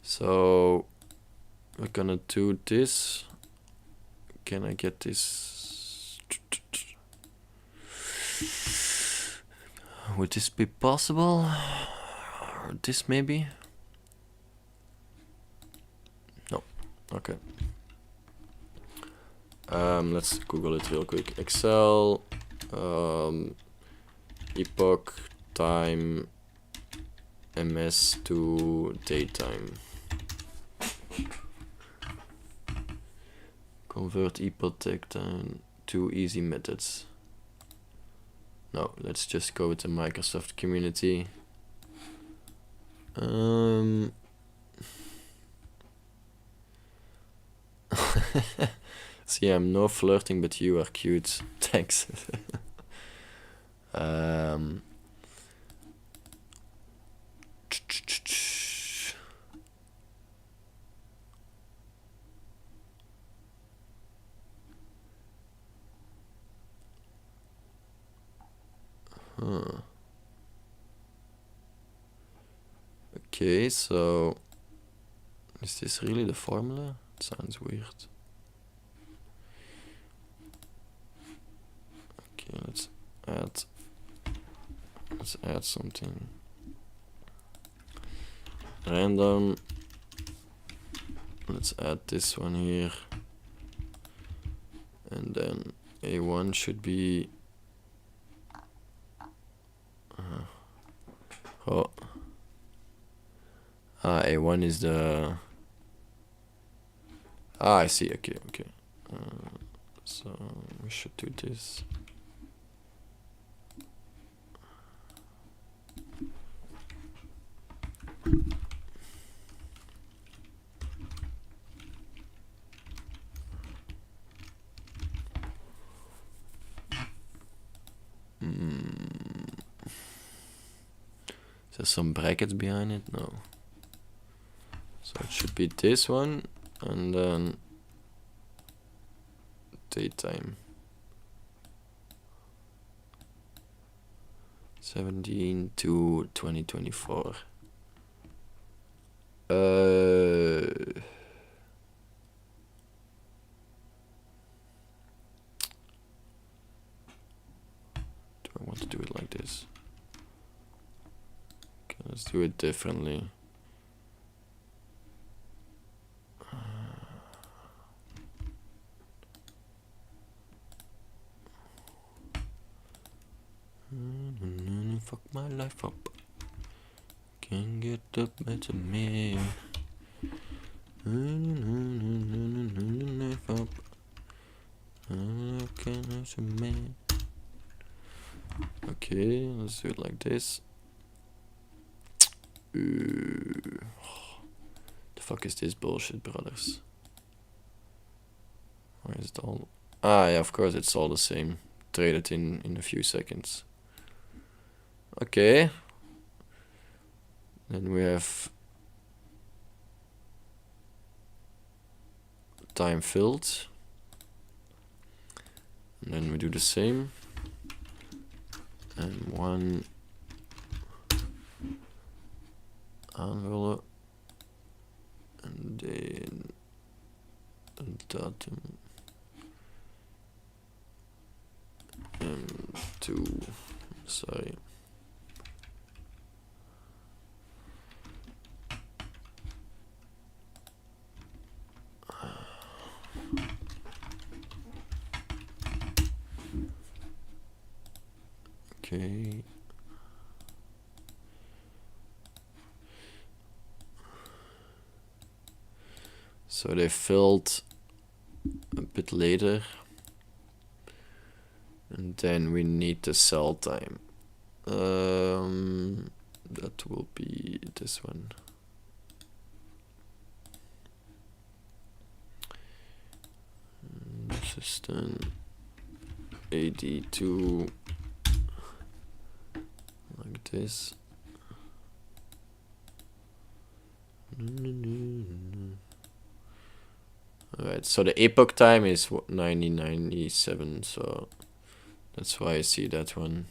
So we're gonna do this. Can I get this? Would this be possible? Or this maybe? No. Okay. Let's Google it real quick. Excel, epoch time, MS to datetime. Convert epoch time to easy methods. No, let's just go with the Microsoft community. See, I'm no flirting, but you are cute. Thanks. Okay, so is this really the formula? It sounds weird. Okay, let's add something random. Let's add this one here, and then A1 should be A1 is the I see. Okay. So we should do this. Is there some brackets behind it? No. So it should be this one, and then daytime. 17 to 2024. Do I want to do it like this? Okay, let's do it differently. Fuck my life up. Can't get up better me. Life up. Okay, let's do it like this. The fuck is this bullshit, brothers? Why is it all? Ah, yeah, of course it's all the same. Trade it in a few seconds. Okay. Then we have time filled. And then we do the same. And one aanvullen. And then een datum. And 2. Sorry. Okay. So they filled a bit later. And then we need the cell time. That will be this one. This is then AD2 like this. Alright, so the epoch time is 1997, so that's why I see that one.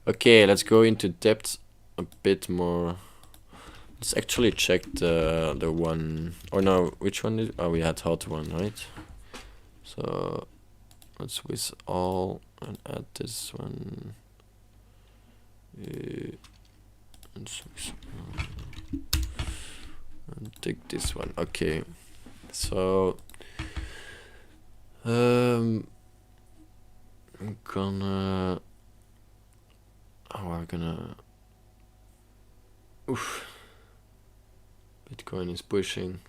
Okay, let's go into depth a bit more. Let's actually check the one, or no, which one is, oh, we had hot one, right? So let's whiz all and add this one. And take this one. Okay, so I'm gonna, we're gonna, oof, Bitcoin is pushing.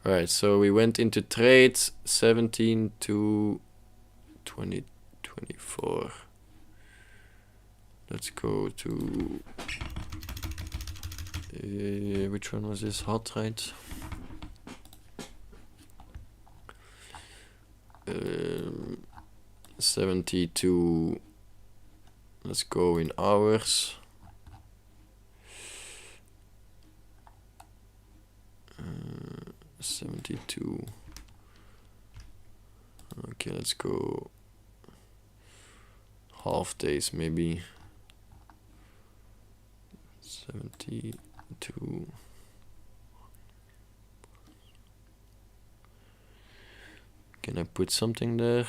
Alright, so we went into trades 17 to 2024. Let's go to which one was this? Hot, right? 72. Let's go in hours. 72. Okay, let's go half days maybe. 72. Can I put something there?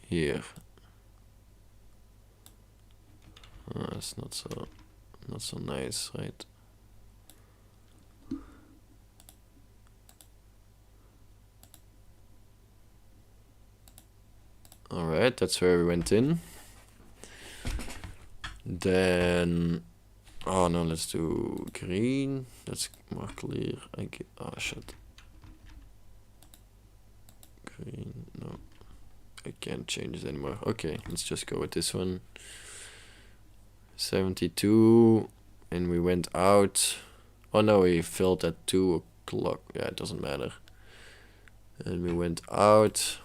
Here. That's not so nice, right? Alright, that's where we went in. Then, oh no, let's do green. That's more clear. Oh shit. Green, no. I can't change it anymore. Okay, let's just go with this one. 72, and we went out. Oh no, we filled at 2 clock. Yeah, it doesn't matter. And we went out.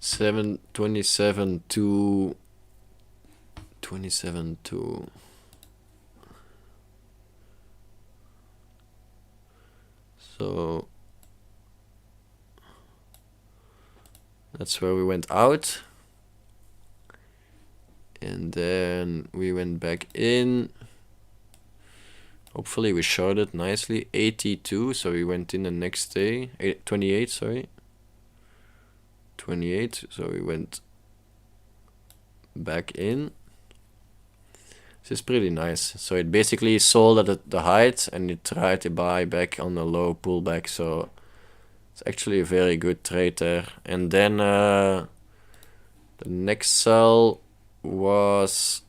27 to 27 to. So that's where we went out. And then we went back in. Hopefully we shorted nicely. 82, so we went in the next day. 28, sorry. 28, so we went back in. This is pretty nice. So it basically sold at the height and it tried to buy back on the low pullback. So it's actually a very good trade there. And then the next sell was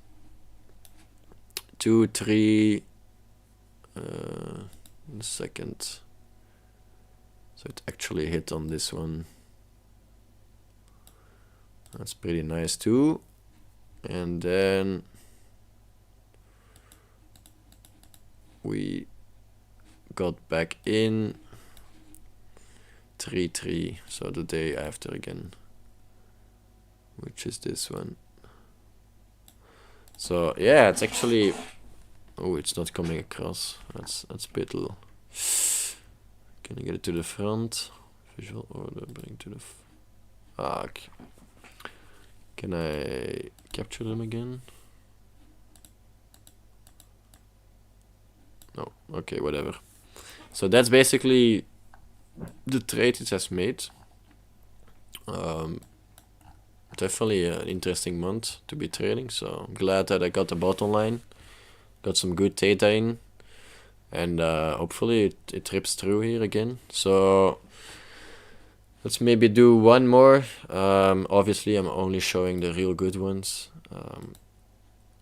2, 3 second. So it actually hit on this one. That's pretty nice too. And then we got back in 3-3, so the day after again, which is this one. So yeah, it's actually, oh, it's not coming across. That's a bit low. Can I get it to the front? Visual order, bring to the okay. Can I capture them again? No, okay, whatever. So that's basically the trade it has made. Definitely an interesting month to be trading, so I'm glad that I got the bottom line, got some good data in, and hopefully it rips through here again. So let's maybe do one more. Obviously I'm only showing the real good ones.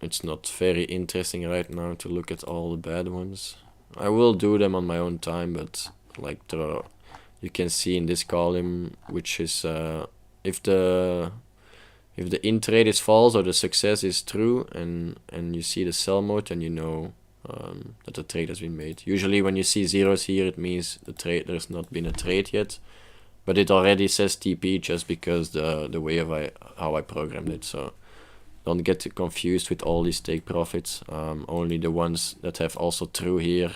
It's not very interesting right now to look at all the bad ones. I will do them on my own time, but like you can see in this column, which is if the in trade is false or the success is true, and you see the sell mode, and you know that the trade has been made. Usually when you see zeros here, it means there's not been a trade yet, but it already says TP just because the way of how I programmed it. So don't get confused with all these take profits. Only the ones that have also true here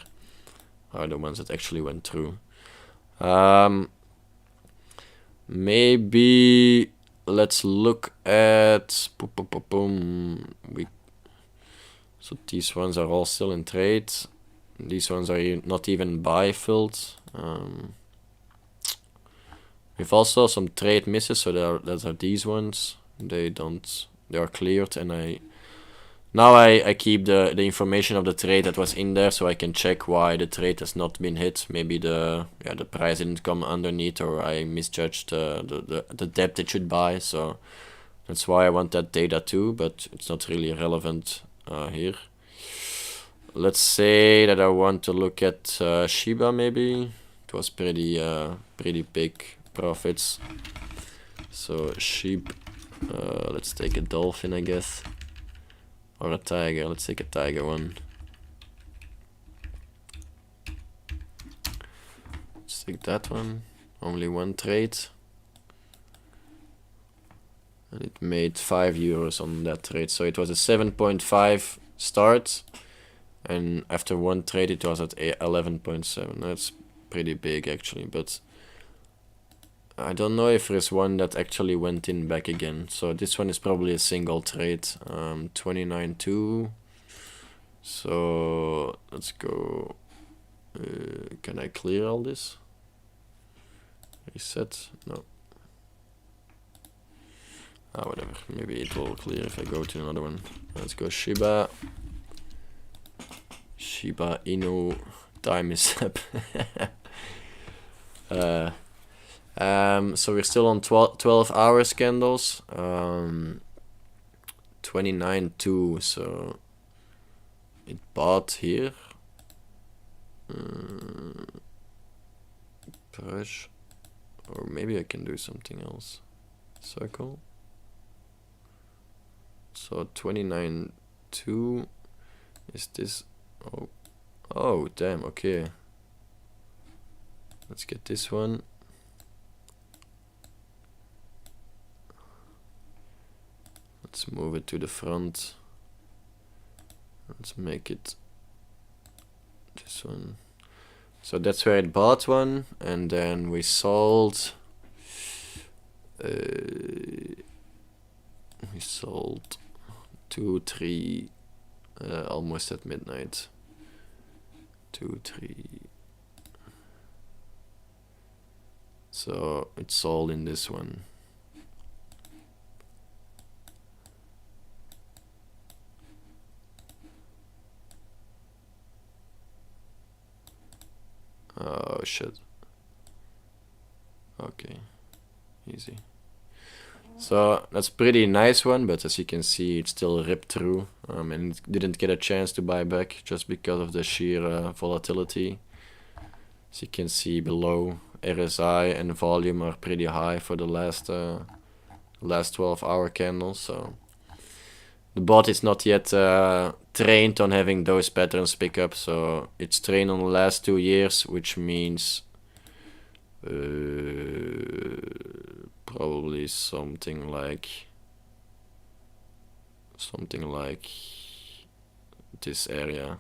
are the ones that actually went through. Maybe let's look at so these ones are all still in trade. These ones are not even buy filled. We've also some trade misses, so those are these ones. They are cleared, and now I keep the information of the trade that was in there, so I can check why the trade has not been hit. Maybe the price didn't come underneath, or I misjudged the depth it should buy. So that's why I want that data too, but it's not really relevant here. Let's say that I want to look at Shiba. Maybe it was pretty big profits. So sheep. Let's take a dolphin, I guess. Or a tiger. Let's take a tiger one. Let's take that one. Only one trade. And it made 5 euros on that trade. So it was a 7.5 start. And after one trade it was at 11.7. That's pretty big actually. But I don't know if there's one that actually went in back again. So this one is probably a single trade. 29.2. So let's go. Can I clear all this? Reset? No. Whatever. Maybe it will clear if I go to another one. Let's go Shiba. Shiba Inu. Time is up. So we're still on 12 hours candles. 29.2. So it bought here. Push. Or maybe I can do something else. Circle. So 29.2 is this. Oh, Oh, damn, okay. Let's get this one. Let's move it to the front. Let's make it this one. So that's where it bought one, and then we sold. We sold 2, 3, almost at midnight. 2, 3. So it's sold in this one. Oh shit. Okay, easy. So that's pretty nice one, but as you can see, it's still ripped through, and it didn't get a chance to buy back just because of the sheer volatility. As you can see below, RSI and volume are pretty high for the last 12-hour candle. So the bot is not yet trained on having those patterns pick up. So it's trained on the last 2 years, which means probably something like this area.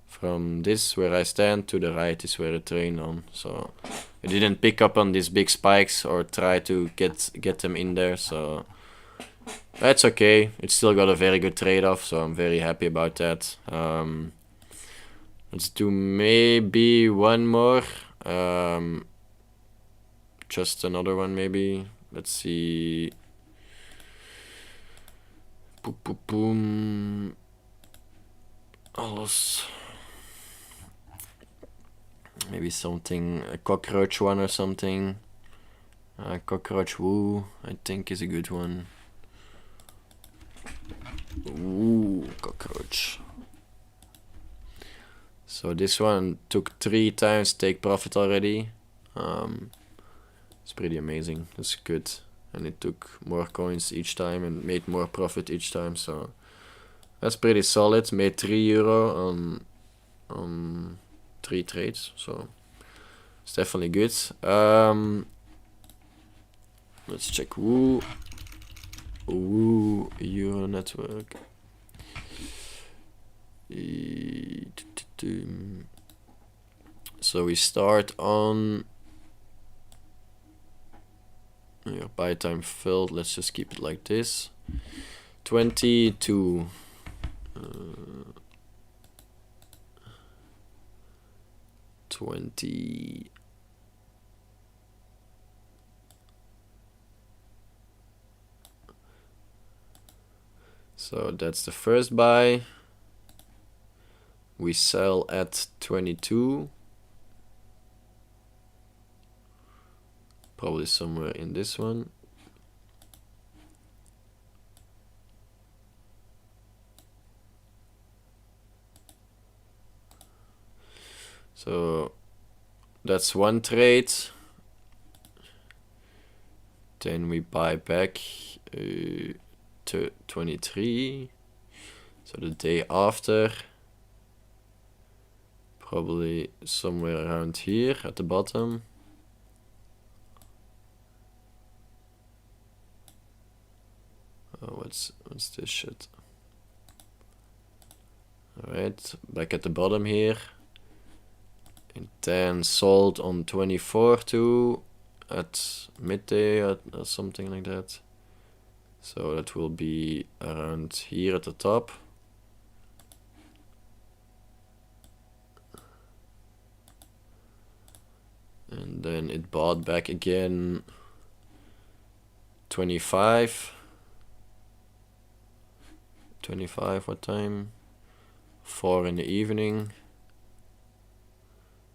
From this where I stand to the right is where it trained on. So it didn't pick up on these big spikes or try to get them in there. So that's okay. It still got a very good trade-off. So I'm very happy about that. Let's do maybe one more. Just another one maybe. Let's see. Boom, boom, boom. Alles. Maybe something, a cockroach one or something. Cockroach woo, I think is a good one. Ooh, cockroach. So this one took 3 times take profit already. It's pretty amazing. That's good. And it took more coins each time and made more profit each time. So that's pretty solid. Made €3 on 3 trades. So it's definitely good. Let's check Woo. Woo Euro network. So we start on your buy time filled. Let's just keep it like this. 22. 20. So that's the first buy. We sell at 22. Probably somewhere in this one. So that's one trade. Then we buy back to 23. So the day after. Probably somewhere around here at the bottom. Oh, what's this shit? Alright, back at the bottom here. And then sold on 24 too at midday or something like that. So that will be around here at the top. And then it bought back again 25. 25, what time? 4 in the evening.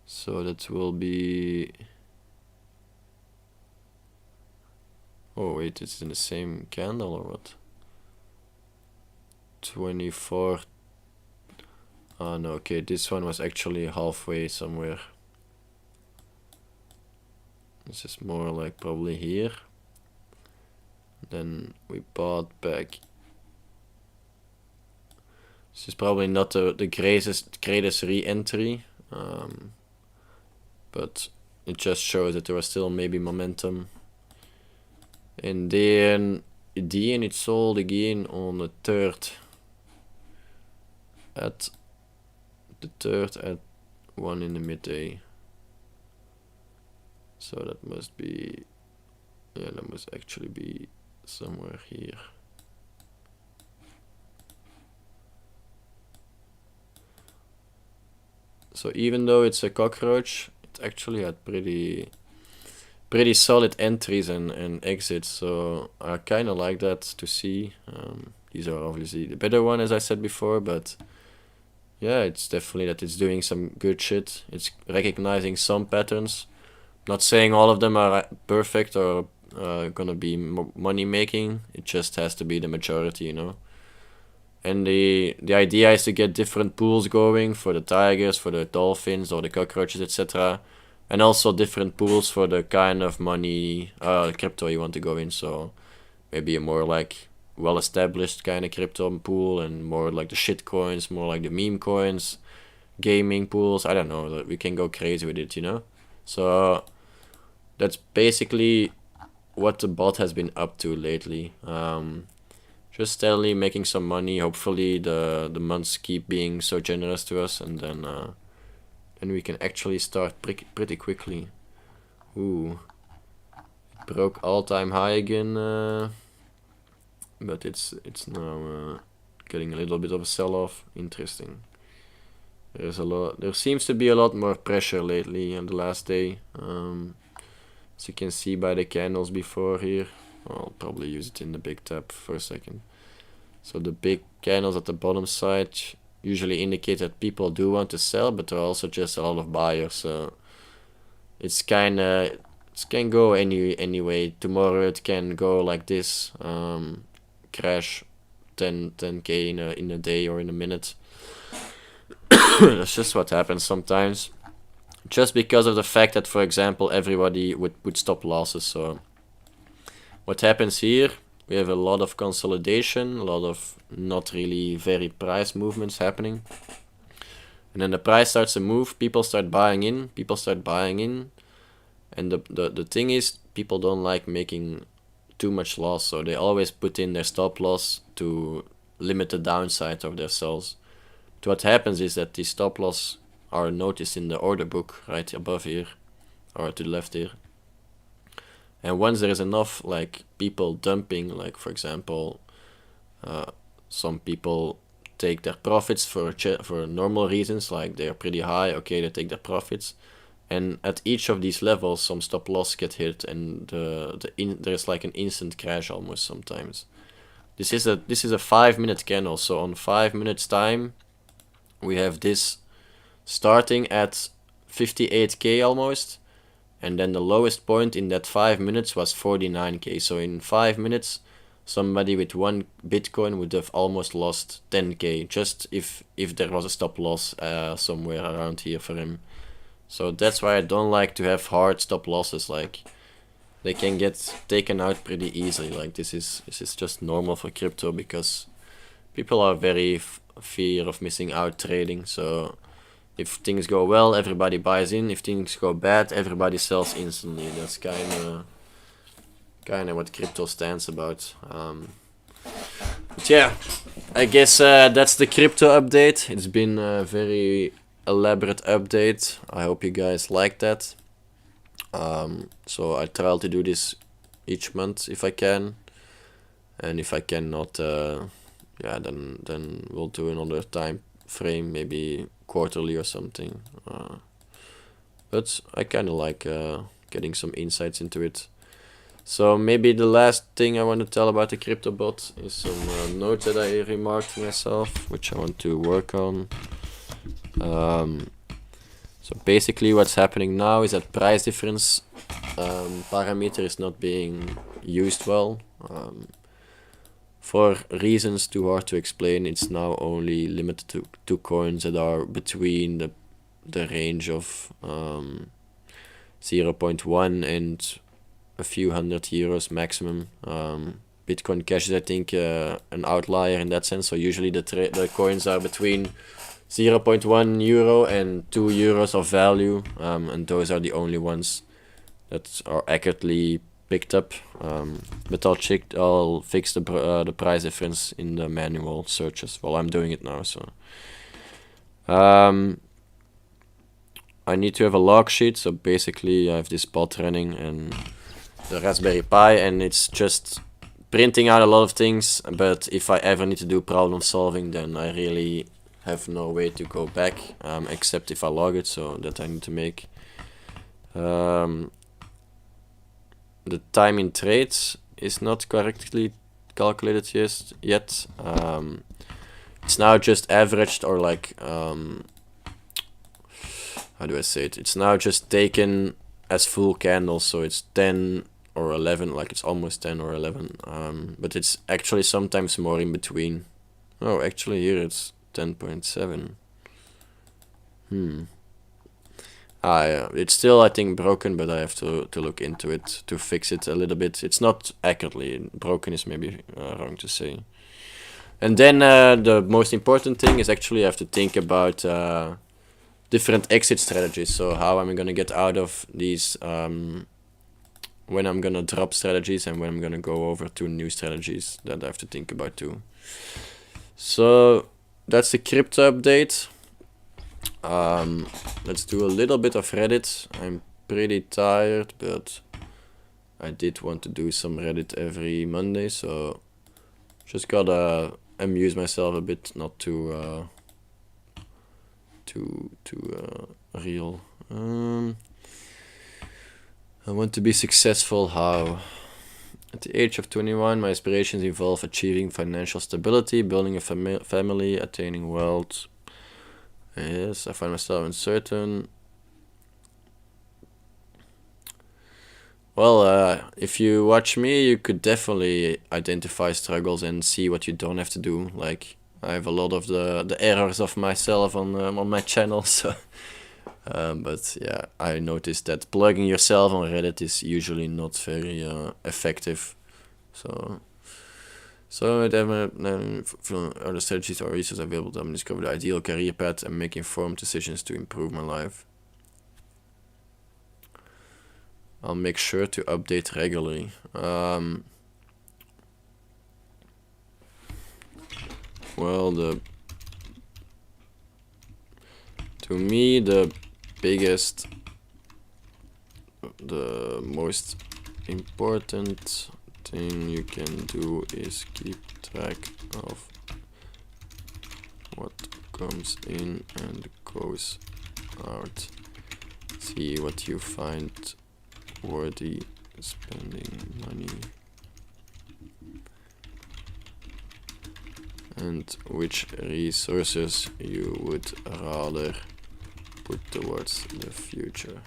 So that will be... Oh wait, it's in the same candle or what? 24. Oh no, okay, this one was actually halfway somewhere. This is more like probably here. Then we bought back. This is probably not the greatest re-entry, but it just shows that there was still maybe momentum. And then it sold again on the 3rd at 1 in the midday. So that must be, yeah, that must actually be somewhere here. So even though it's a cockroach, it actually had pretty solid entries and exits. So I kind of like that to see. These are obviously the better one, as I said before, but yeah, it's definitely that it's doing some good shit. It's recognizing some patterns. Not saying all of them are perfect or gonna be money making. It just has to be the majority, you know. And the idea is to get different pools going for the tigers, for the dolphins, or the cockroaches, etc. And also different pools for the kind of money crypto you want to go in. So maybe a more like well-established kind of crypto pool, and more like the shit coins, more like the meme coins, gaming pools. I don't know. We can go crazy with it, you know. So that's basically what the bot has been up to lately. Just steadily making some money. Hopefully the months keep being so generous to us, and then we can actually start pretty quickly. Ooh, it broke all-time high again, but it's now getting a little bit of a sell-off. Interesting. There seems to be a lot more pressure lately on the last day. As you can see by the candles before here. I'll probably use it in the big tab for a second. So the big candles at the bottom side usually indicate that people do want to sell, but there are also just a lot of buyers. So it's can go anyway. Tomorrow it can go like this, crash 10k in a day or in a minute. That's just what happens sometimes. Just because of the fact that, for example, everybody would stop losses. So what happens here, we have a lot of consolidation, a lot of not really very price movements happening. And then the price starts to move, people start buying in. And the thing is, people don't like making too much loss, so they always put in their stop loss to limit the downside of their sells. So what happens is that the stop loss are noticed in the order book right above here, or to the left here. And once there is enough like people dumping, like for example, some people take their profits for normal reasons, like they're pretty high, okay, they take their profits. And at each of these levels, some stop loss get hit, and there's like an instant crash almost sometimes. This is a 5-minute candle, so on 5 minutes time, we have this starting at 58k almost, and then the lowest point in that 5 minutes was 49k. So in 5 minutes, somebody with 1 Bitcoin would have almost lost 10k, just if there was a stop loss somewhere around here for him. So that's why I don't like to have hard stop losses. Like, they can get taken out pretty easily. Like, this is just normal for crypto, because people are very fear of missing out trading. So if things go well, everybody buys in. If things go bad, everybody sells instantly. That's kind of what crypto stands about. But yeah, I guess that's the crypto update. It's been a very elaborate update. I hope you guys like that. So I try to do this each month if I can, and if I cannot, yeah, then we'll do another time frame, maybe quarterly or something. But I kind of like getting some insights into it. So maybe the last thing I want to tell about the crypto bot is some notes that I remarked to myself, which I want to work on. So basically what's happening now is that price difference parameter is not being used well. For reasons too hard to explain, it's now only limited to coins that are between the range of 0.1 and a few €100 maximum. Bitcoin Cash is, I think, an outlier in that sense. So usually the coins are between 0.1 euro and 2 euros of value, and those are the only ones that are accurately picked up. But I'll fix the price difference in the manual searches while I'm doing it now. So I need to have a log sheet. So basically I have this bot running and the Raspberry Pi, and it's just printing out a lot of things. But if I ever need to do problem solving, then I really have no way to go back, except if I log it. So that I need to make. The time in trades is not correctly calculated yet. It's now just averaged, or like, how do I say it? It's now just taken as full candles, so it's 10 or 11, like it's almost 10 or 11. But it's actually sometimes more in between. Oh, actually here it's 10.7. Yeah, it's still, I think, broken, but I have to look into it to fix it a little bit. It's not accurately broken, is maybe wrong to say. And then the most important thing is actually I have to think about different exit strategies. So how am I gonna get out of these, when I'm gonna drop strategies and when I'm gonna go over to new strategies, that I have to think about too. So that's the crypto update. Let's do a little bit of Reddit. I'm pretty tired, but I did want to do some Reddit every Monday, so just gotta amuse myself a bit, not too real. I want to be successful. How? At the age of 21, my aspirations involve achieving financial stability, building a family, attaining wealth. Yes, I find myself uncertain. Well, if you watch me, you could definitely identify struggles and see what you don't have to do. Like, I have a lot of the errors of myself on my channel, so... but yeah, I noticed that plugging yourself on Reddit is usually not very effective. So other strategies or resources available to discover the ideal career path and make informed decisions to improve my life. I'll make sure to update regularly. Well, to me, the most important thing you can do is keep track of what comes in and goes out. See what you find worthy spending money, and which resources you would rather put towards the future.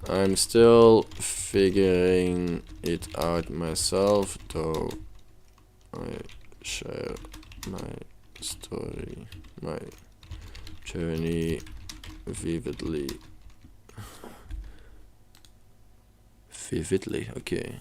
I'm still figuring it out myself, though I share my story, my journey vividly, okay.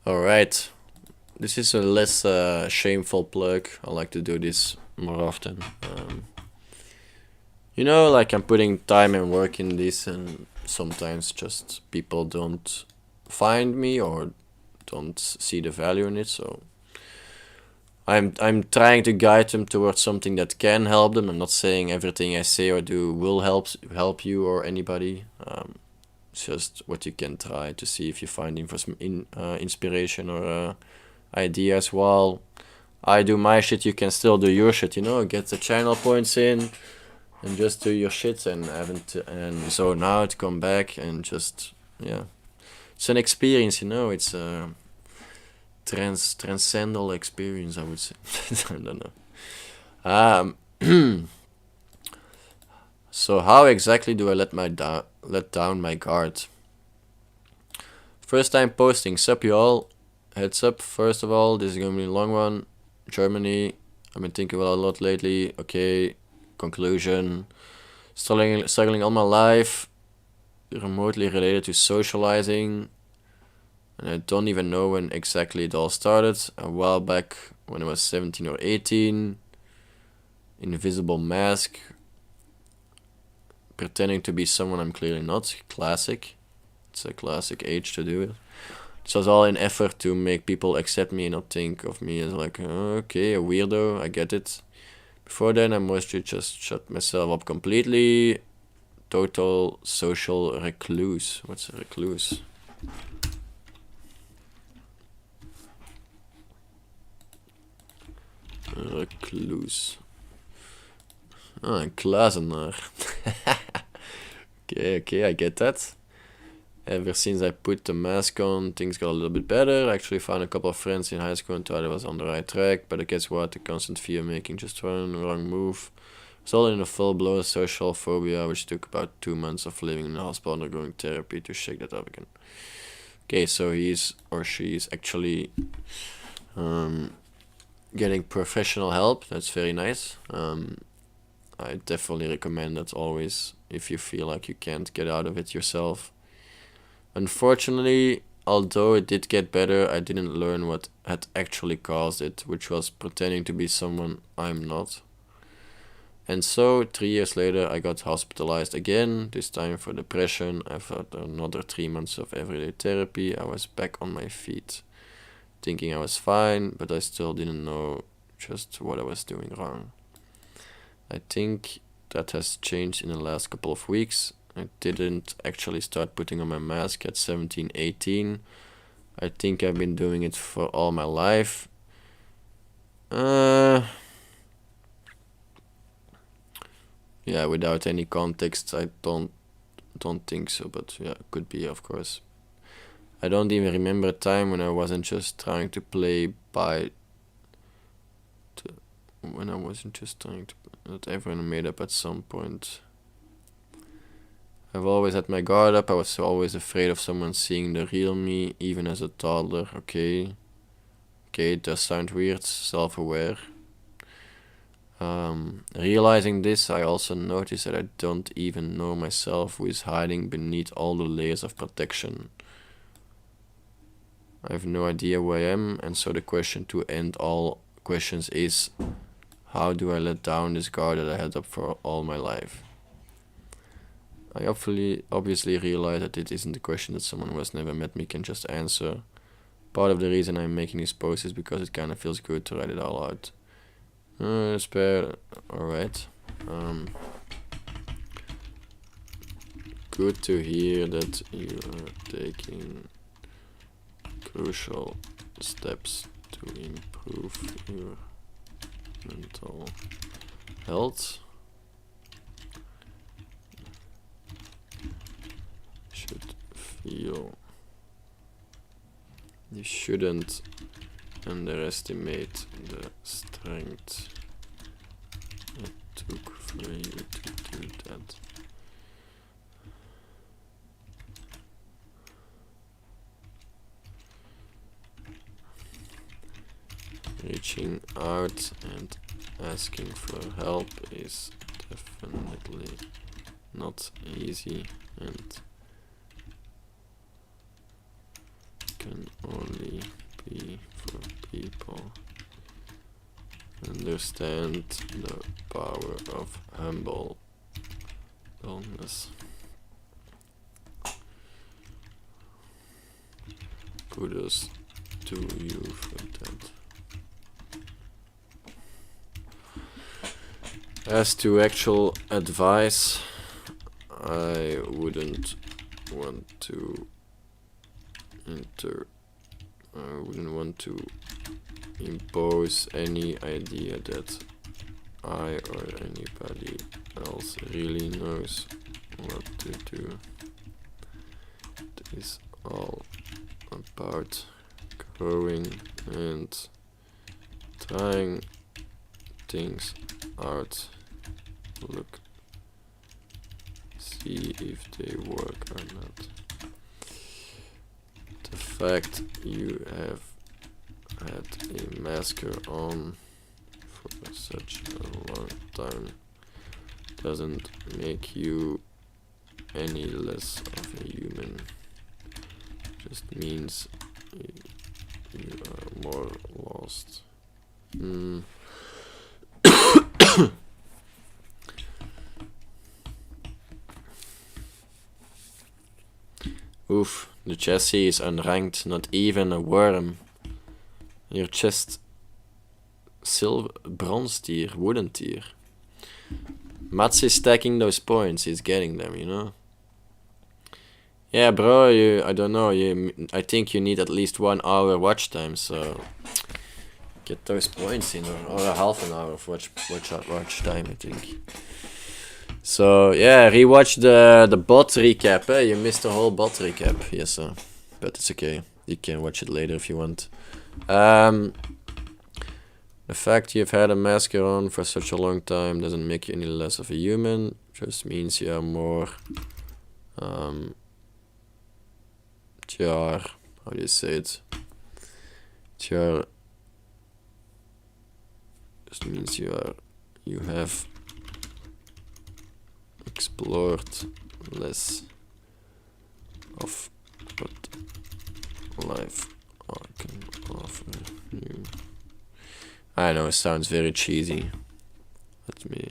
Alright, this is a less shameful plug. I like to do this more often. You know, like I'm putting time and work in this, and sometimes just people don't find me or don't see the value in it. So I'm trying to guide them towards something that can help them. I'm not saying everything I say or do will help you or anybody. It's just what you can try to see if you find inspiration or ideas. While I do my shit, you can still do your shit. You know, get the channel points in and just do your shit, and zone out, come back, and just, yeah, it's an experience. You know, it's a transcendental experience, I would say. I don't know. So how exactly do I let down my guard? First time posting, sup you all. Heads up, first of all, this is gonna be a long one. Germany, I've been thinking about a lot lately. Okay, conclusion. Struggling all my life, remotely related to socializing. And I don't even know when exactly it all started. A while back when I was 17 or 18. Invisible mask. Pretending to be someone I'm clearly not. Classic. It's a classic age to do it. It was all in effort to make people accept me and not think of me as like, okay, a weirdo, I get it. Before then, I mostly just shut myself up completely. Total social recluse. What's a recluse? Recluse. Ah, een kluizenaar. Okay, I get that. Ever since I put the mask on, things got a little bit better. I actually found a couple of friends in high school and thought I was on the right track. But guess what? The constant fear of making just one wrong move resulted in a full-blown social phobia, which took about 2 months of living in a hospital and undergoing therapy to shake that up again. Okay, so he's or she's actually getting professional help. That's very nice. I definitely recommend that always if you feel like you can't get out of it yourself. Unfortunately, although it did get better, I didn't learn what had actually caused it, which was pretending to be someone I'm not. And so, 3 years later, I got hospitalized again, this time for depression. After another 3 months of everyday therapy, I was back on my feet, thinking I was fine, but I still didn't know just what I was doing wrong. I think that has changed in the last couple of weeks. I didn't actually start putting on my mask at 17, 18. I think I've been doing it for all my life. Yeah, without any context, I don't think so, but yeah, could be, of course. I don't even remember a time when I wasn't just trying to play by... when I wasn't just trying to... that everyone made up at some point. I've always had my guard up. I was always afraid of someone seeing the real me, even as a toddler. Okay, it does sound weird, self-aware. Realizing this, I also noticed that I don't even know myself, who is hiding beneath all the layers of protection. I have no idea who I am, and so the question to end all questions is, how do I let down this guard that I had up for all my life? I obviously realize that it isn't a question that someone who has never met me can just answer. Part of the reason I'm making this post is because it kind of feels good to write it all out. Alright. Good to hear that you are taking crucial steps to improve your mental health. You shouldn't underestimate the strength it took for you to do that. Reaching out and asking for help is definitely not easy and can only be for people who understand the power of humbleness. Kudos to you for that. As to actual advice, I wouldn't want to impose any idea that I or anybody else really knows what to do. It is all about growing and trying things out. Look see if they work or not. The fact you have had a masker on for such a long time doesn't make you any less of a human. Just means you are more lost. Oof, the chassis is unranked, not even a worm. Your chest silver, bronze tier, wooden tier. Mats is stacking those points, he's getting them, you know? Yeah, bro, I don't know, I think you need at least 1 hour watch time, so get those points in, or a half an hour of watch time, I think. So yeah, rewatch the bot recap. You missed the whole bot recap. Yes, but it's okay. You can watch it later if you want. The fact you've had a masker on for such a long time doesn't make you any less of a human. Just means you are more. How do you say it? Just means you have explored less of what life can offer you. I know it sounds very cheesy. Let me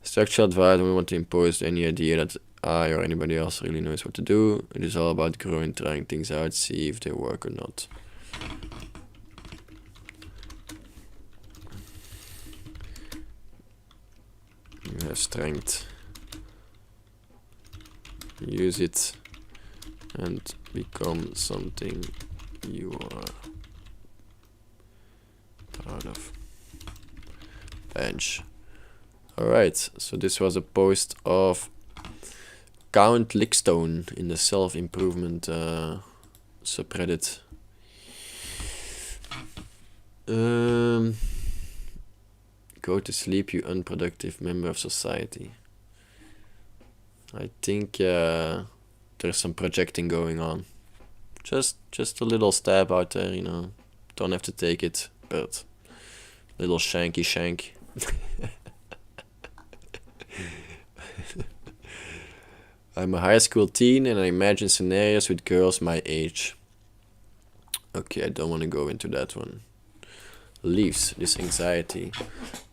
structural advice. We want to impose any idea that I or anybody else really knows what to do. It is all about growing, trying things out, see if they work or not. You have strength. Use it and become something you are proud of. Bench. Alright, so this was a post of Count Lickstone in the self-improvement subreddit. Go to sleep, you unproductive member of society. I think there's some projecting going on. Just a little stab out there, you know. Don't have to take it, but little shanky shank. I'm a high school teen and I imagine scenarios with girls my age. Okay, I don't want to go into that one. Leaves this anxiety.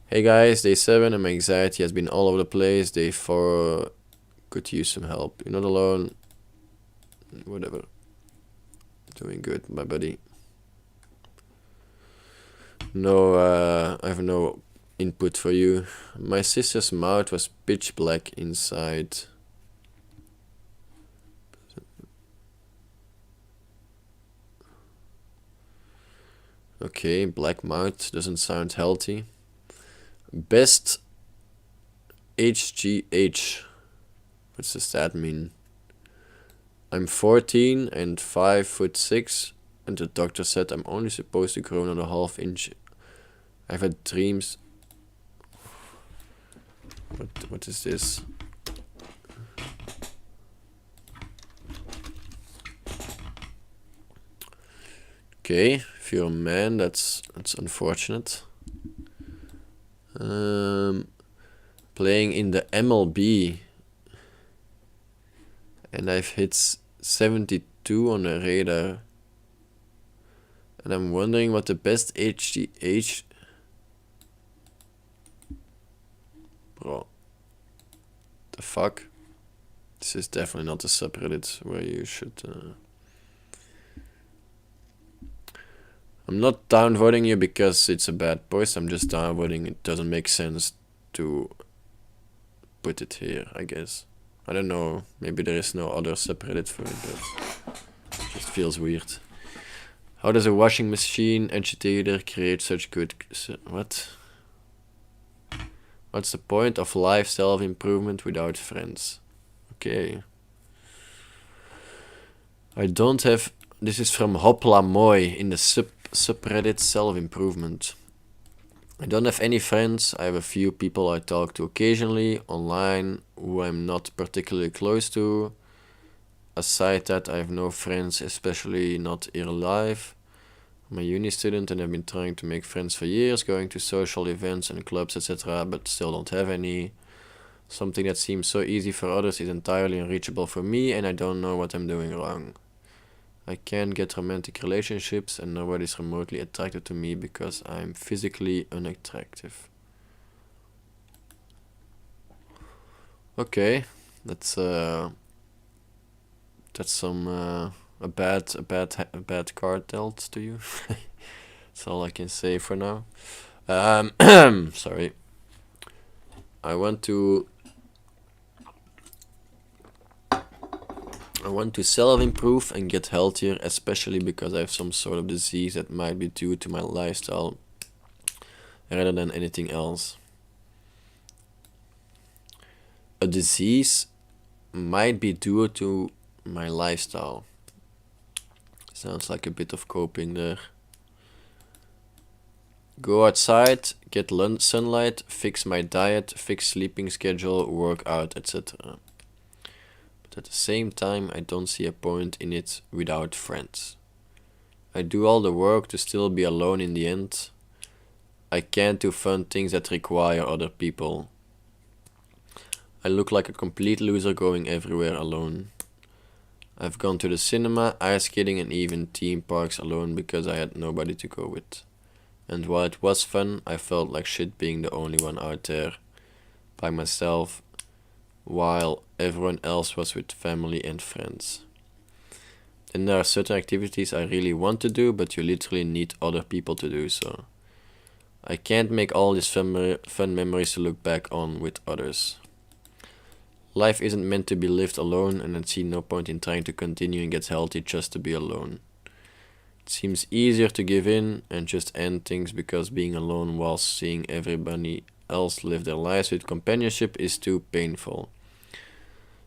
Hey guys, day 7 and my anxiety has been all over the place. Day 4 could use some help. You're not alone. Whatever. Doing good, my buddy. No, I have no input for you. My sister's mouth was pitch black inside. Okay, black mouth doesn't sound healthy. Best HGH. What does that mean? I'm 14 and 5'6", and the doctor said I'm only supposed to grow another ½ inch. I've had dreams. What is this? Okay, if you're a man, that's unfortunate. Playing in the MLB, and I've hit 72 on the radar, and I'm wondering what the best HGH. Bro, the fuck? This is definitely not a subreddit where you should. I'm not downvoting you because it's a bad post. I'm just downvoting. It doesn't make sense to put it here, I guess. I don't know. Maybe there is no other subreddit for it, but it just feels weird. How does a washing machine agitator create such good... What? What's the point of life self-improvement without friends? Okay. I don't have... This is from Hopla Moy in the subreddit self-improvement. I don't have any friends. I have a few people I talk to occasionally online who I'm not particularly close to. Aside that, I have no friends, especially not in real life. I'm a uni student and I've been trying to make friends for years, going to social events and clubs, etc., but still don't have any. Something that seems so easy for others is entirely unreachable for me, and I don't know what I'm doing wrong. I can't get romantic relationships and nobody's remotely attracted to me because I'm physically unattractive. Okay, that's some a bad card dealt to you. That's all I can say for now. Sorry. I want to self-improve and get healthier, especially because I have some sort of disease that might be due to my lifestyle rather than anything else. A disease might be due to my lifestyle. Sounds like a bit of coping there. Go outside, get sunlight, fix my diet, fix sleeping schedule, work out, etc. But at the same time, I don't see a point in it without friends. I do all the work to still be alone in the end. I can't do fun things that require other people. I look like a complete loser going everywhere alone. I've gone to the cinema, ice skating, and even theme parks alone because I had nobody to go with. And while it was fun, I felt like shit being the only one out there by myself, while everyone else was with family and friends. Then there are certain activities I really want to do, but you literally need other people to do so. I can't make all these fun memories to look back on with others. Life isn't meant to be lived alone, and I see no point in trying to continue and get healthy just to be alone. It seems easier to give in and just end things because being alone while seeing everybody else live their lives with companionship is too painful.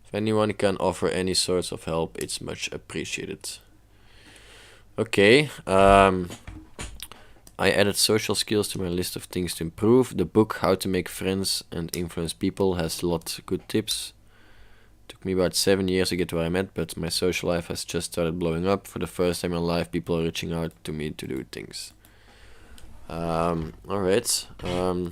If anyone can offer any sorts of help, it's much appreciated. Okay, I added social skills to my list of things to improve. The book How to Make Friends and Influence People has a lot of good tips. Took me about 7 years to get where I'm at, but my social life has just started blowing up. For the first time in my life, people are reaching out to me to do things. Alright. I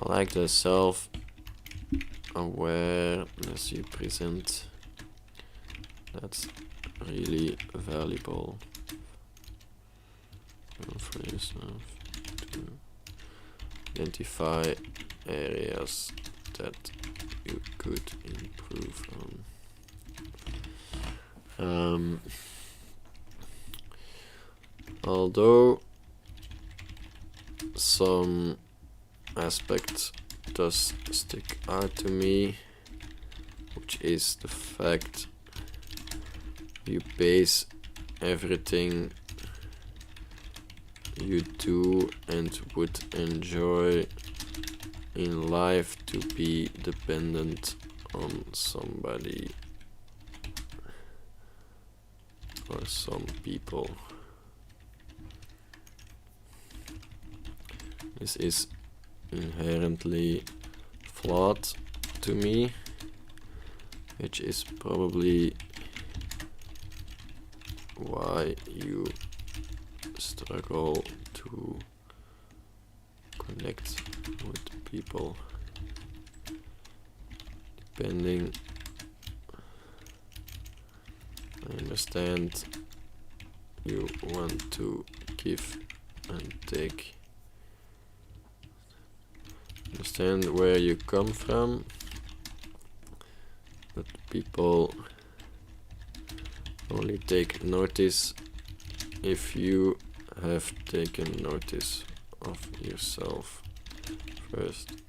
like the self-awareness you present. That's really valuable for yourself to identify areas that you could improve on. Although some aspect does stick out to me, which is the fact you base everything you do and would enjoy in life to be dependent on somebody or some people. This is inherently flawed to me, which is probably why you struggle to connect with people. Depending, I understand you want to give and take. Understand where you come from, but people only take notice if you have taken notice of yourself first.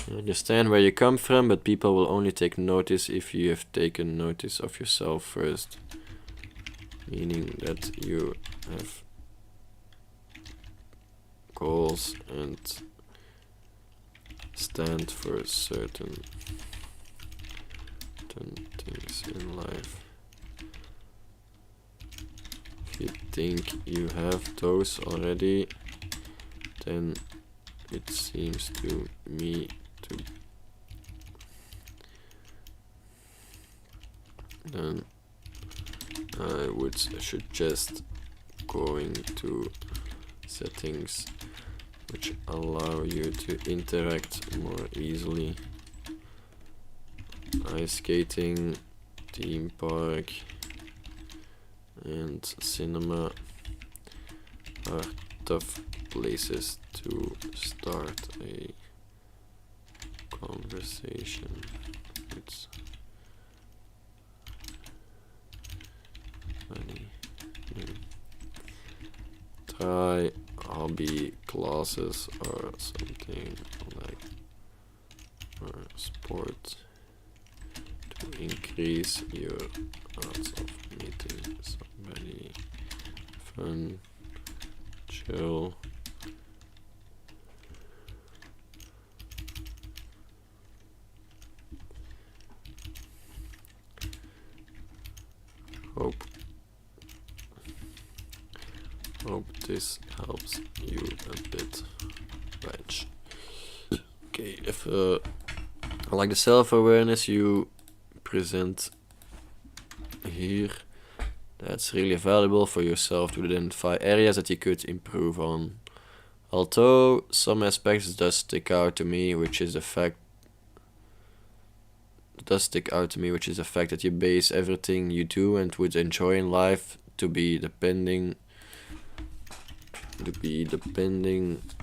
You understand where you come from, but people will only take notice if you have taken notice of yourself first. Meaning that you have goals and stand for certain things in life. think you have those already, then it seems to me to then I would suggest going to settings which allow you to interact more easily. Ice skating, theme park and cinema are tough places to start a conversation. It's funny. Try hobby classes or something like or sport to increase your odds of meeting somebody. Fun, chill. Hope this helps you a bit. Right. Okay, if I like the self-awareness you present here, that's really valuable for yourself to identify areas that you could improve on. Although some aspects does stick out to me, which is the fact that you base everything you do and would enjoy in life to be depending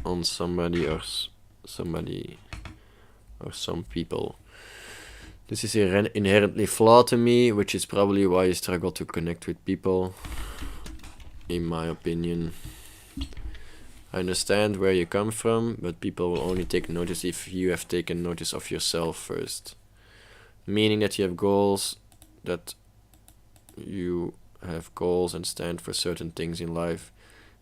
on somebody or some people. This is inherently flawed to me, which is probably why you struggle to connect with people, in my opinion. I understand where you come from, but people will only take notice if you have taken notice of yourself first. Meaning that you have goals, and stand for certain things in life.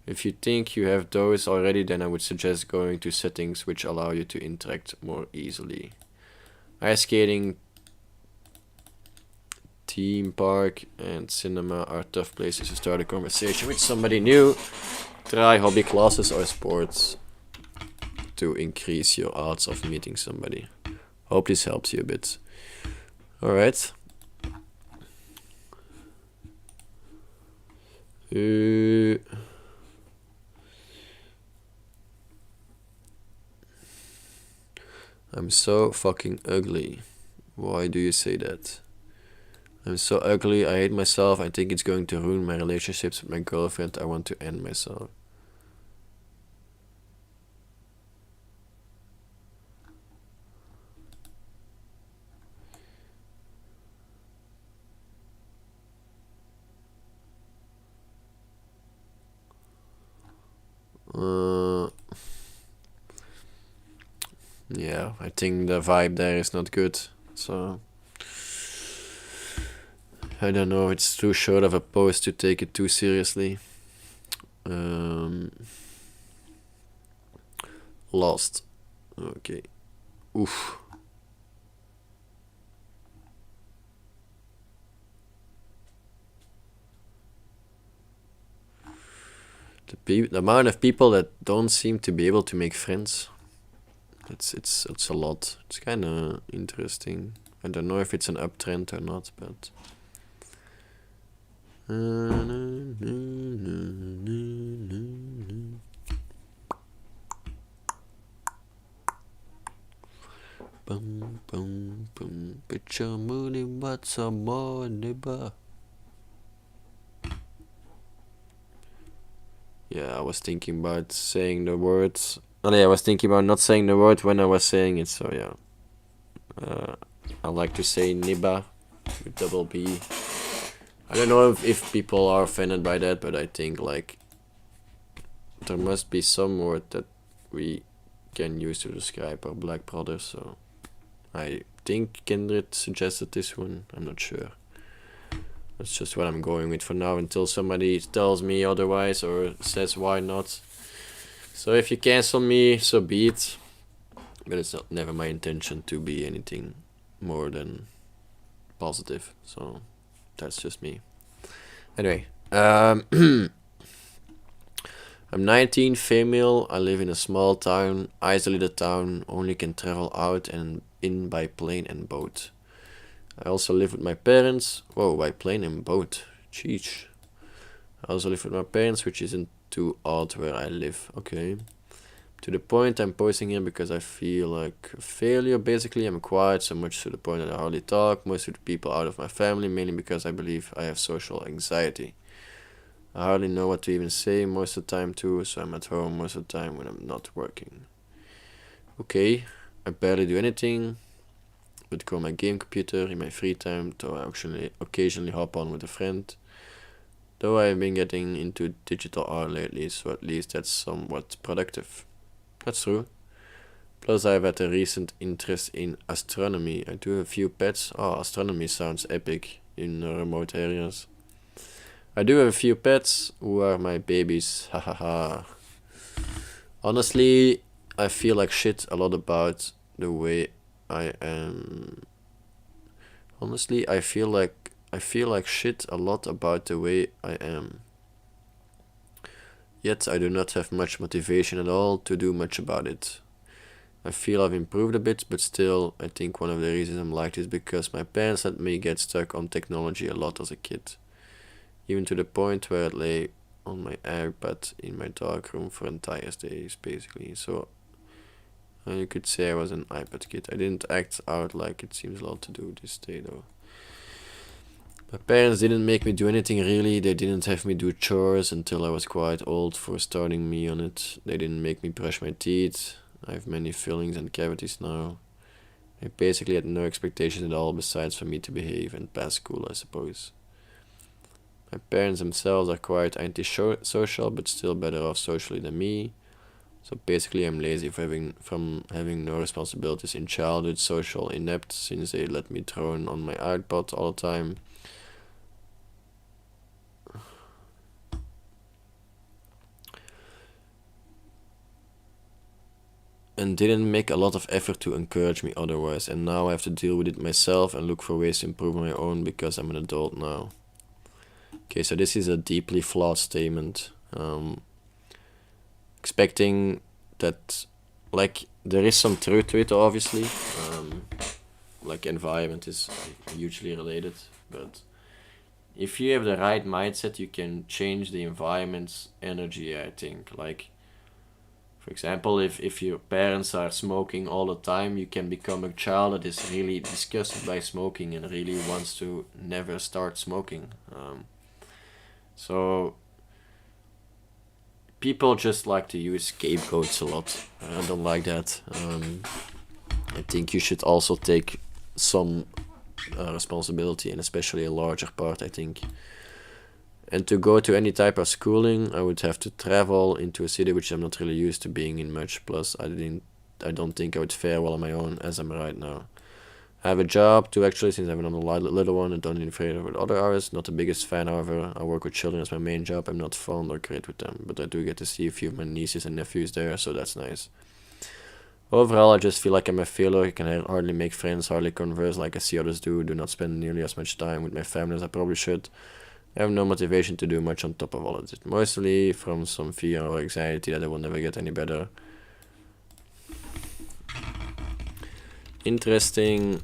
If you think you have those already, then I would suggest going to settings which allow you to interact more easily. Ice skating, theme park and cinema are tough places to start a conversation with somebody new. Try hobby classes or sports to increase your odds of meeting somebody. Hope this helps you a bit. Alright. I'm so fucking ugly. Why do you say that? I'm so ugly, I hate myself, I think it's going to ruin my relationships with my girlfriend, I want to end myself. Yeah, I think the vibe there is not good, so I don't know, it's too short of a post to take it too seriously. Lost. Okay. Oof. The amount of people that don't seem to be able to make friends. It's a lot. It's kind of interesting. I don't know if it's an uptrend or not, but boom, boom, boom. Picture money, but some more neighbor. Yeah, I was thinking about saying the words. Oh yeah, I was thinking about not saying the word when I was saying it, so yeah. I like to say Niba with double B. I don't know if people are offended by that, but I think like there must be some word that we can use to describe our black brothers, so I think Kindred suggested this one, I'm not sure. That's just what I'm going with for now until somebody tells me otherwise or says why not. So if you cancel me, so be it. But it's never my intention to be anything more than positive. So that's just me. Anyway, I'm 19, female, I live in a small town, isolated town, only can travel out and in by plane and boat. I also live with my parents. Whoa, by plane and boat. Jeez. I also live with my parents, which isn't too odd where I live. Okay. To the point, I'm posting here because I feel like a failure. Basically, I'm quiet, so much to the point that I hardly talk. Most of the people out of my family, mainly because I believe I have social anxiety. I hardly know what to even say most of the time too, so I'm at home most of the time when I'm not working. Okay, I barely do anything but go on my game computer in my free time, though I actually occasionally hop on with a friend. Though I've been getting into digital art lately, so at least that's somewhat productive. That's true. Plus I've had a recent interest in astronomy. I do have a few pets. Oh, astronomy sounds epic in remote areas. I do have a few pets who are my babies. Hahaha. Honestly, I feel like shit a lot about the way I am. Honestly, I feel like shit a lot about the way I am. Yet I do not have much motivation at all to do much about it. I feel I've improved a bit, but still, I think one of the reasons I'm like this is because my parents let me get stuck on technology a lot as a kid. Even to the point where I'd lay on my iPad in my dark room for entire days, basically. So, you could say I was an iPad kid. I didn't act out like it seems a lot to do this day, though. My parents didn't make me do anything really. They didn't have me do chores until I was quite old for starting me on it. They didn't make me brush my teeth. I have many fillings and cavities now. I basically had no expectations at all besides for me to behave and pass school, I suppose. My parents themselves are quite anti-social, but still better off socially than me. So basically I'm lazy from having no responsibilities in childhood, social inept, since they let me drone on my iPod all the time. And didn't make a lot of effort to encourage me otherwise, and now I have to deal with it myself and look for ways to improve on my own because I'm an adult now. Okay, so this is a deeply flawed statement. Expecting that, like, there is some truth to it, obviously. Like, environment is hugely related, but if you have the right mindset, you can change the environment's energy, I think. Like, for example, if your parents are smoking all the time, you can become a child that is really disgusted by smoking and really wants to never start smoking. So people just like to use scapegoats a lot. I don't like that. I think you should also take some responsibility, and especially a larger part, I think. And to go to any type of schooling, I would have to travel into a city which I'm not really used to being in much. Plus, I don't think I would fare well on my own as I'm right now. I have a job too, actually, since I have another little one and don't interfere with other hours. Not the biggest fan, however. I work with children as my main job. I'm not fond or great with them, but I do get to see a few of my nieces and nephews there, so that's nice. Overall, I just feel like I'm a failure. I can hardly make friends, hardly converse like I see others do not spend nearly as much time with my family as I probably should. I have no motivation to do much on top of all of it. Mostly from some fear or anxiety that I will never get any better. Interesting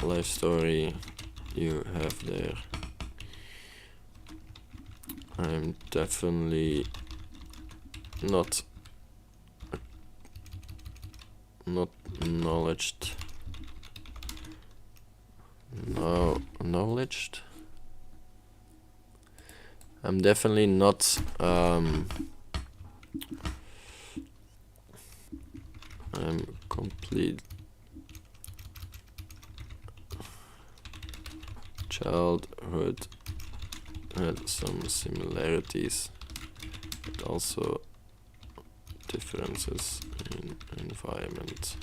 life story you have there. I'm definitely not knowledged. Knowledged. I'm definitely not I'm complete childhood had some similarities but also differences in environment.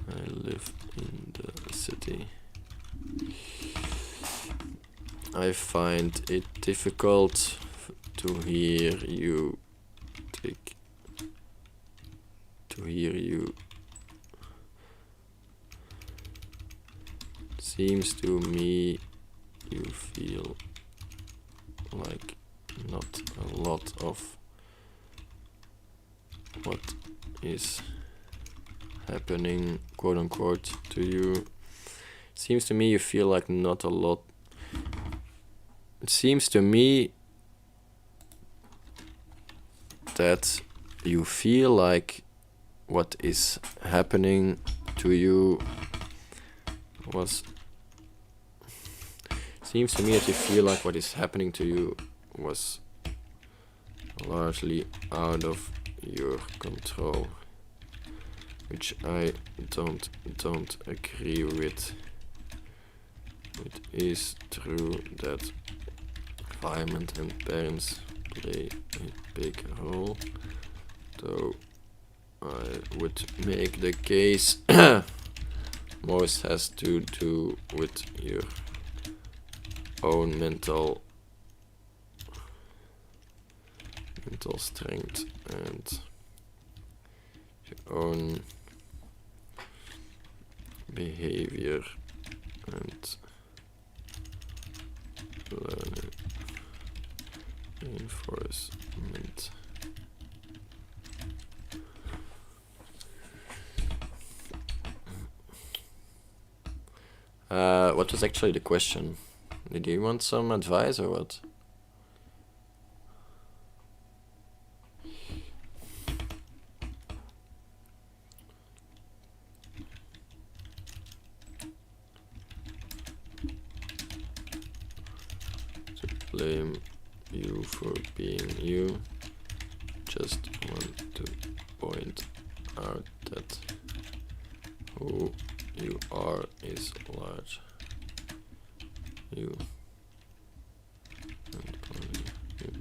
I live in the city. I find it difficult to hear you. Seems to me you feel like not a lot of what is happening, quote unquote, to you. Seems to me you feel like not a lot. It seems to me that you feel like what is happening to you was. Seems to me that you feel like what is happening to you was largely out of your control, which I don't agree with. It is true that environment and parents play a big role, though I would make the case most has to do with your own mental strength and your own behavior and learning reinforcement. What was actually the question? Did you want some advice or what? To blame you for being you. Just want to point out that who you are is large. You and only you.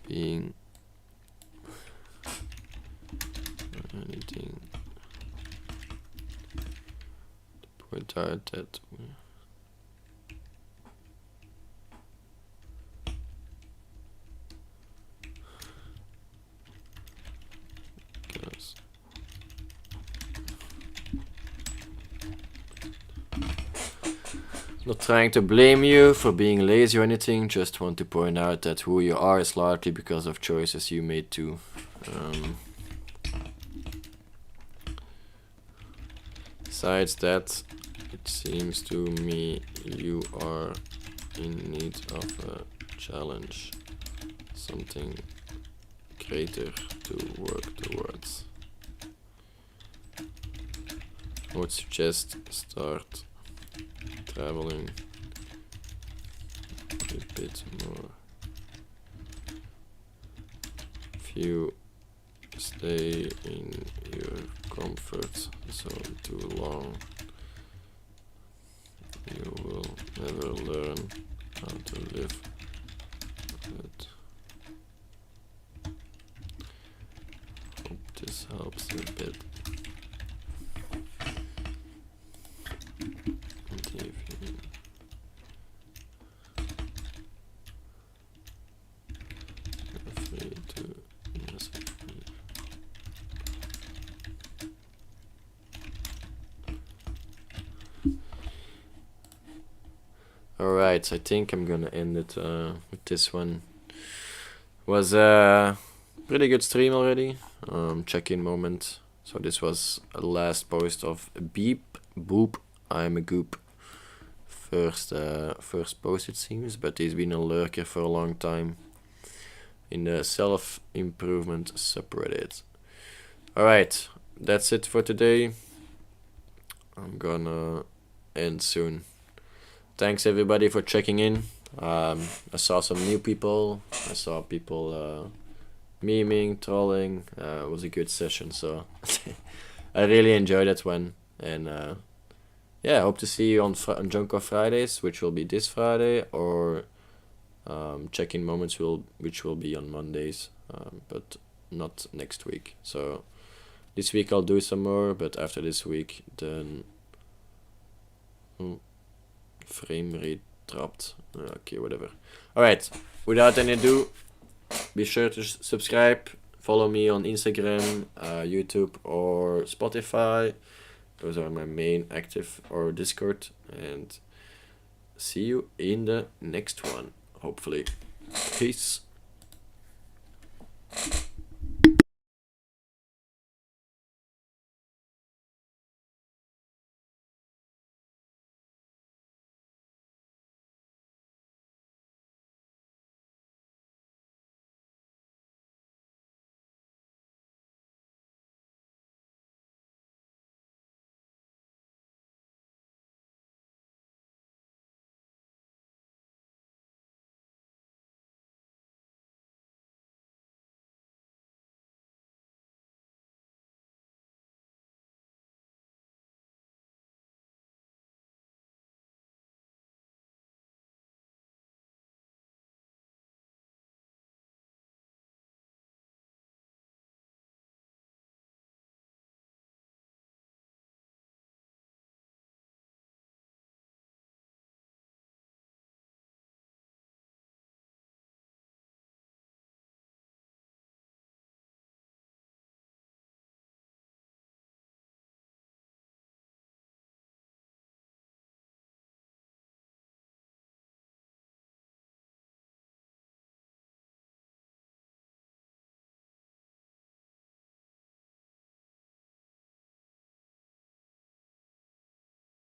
Being anything to point out that not trying to blame you for being lazy or anything, just want to point out that who you are is largely because of choices you made too. Besides that, it seems to me you are in need of a challenge, something greater to work towards. I would suggest start traveling a bit more. If you stay in your comfort zone too long, you will never learn how to live it. Hope this helps a bit. Alright, I think I'm gonna end it with this one. Was a pretty good stream already. Check-in moment. So this was a last post of Beep Boop I'm a Goop. First post it seems, but he's been a lurker for a long time in the self-improvement subreddit. Alright, that's it for today. I'm gonna end soon. Thanks everybody for checking in. I saw some new people. I saw people memeing, trolling. It was a good session, so I really enjoyed that one. And yeah, I hope to see you on Junko Fridays, which will be this Friday, or check-in moments which will be on Mondays, but not next week. So this week I'll do some more, but after this week then frame rate dropped. Okay, whatever. Alright, without any ado, be sure to subscribe, follow me on Instagram, YouTube or Spotify. Those are my main active, or Discord. And see you in the next one, hopefully. Peace.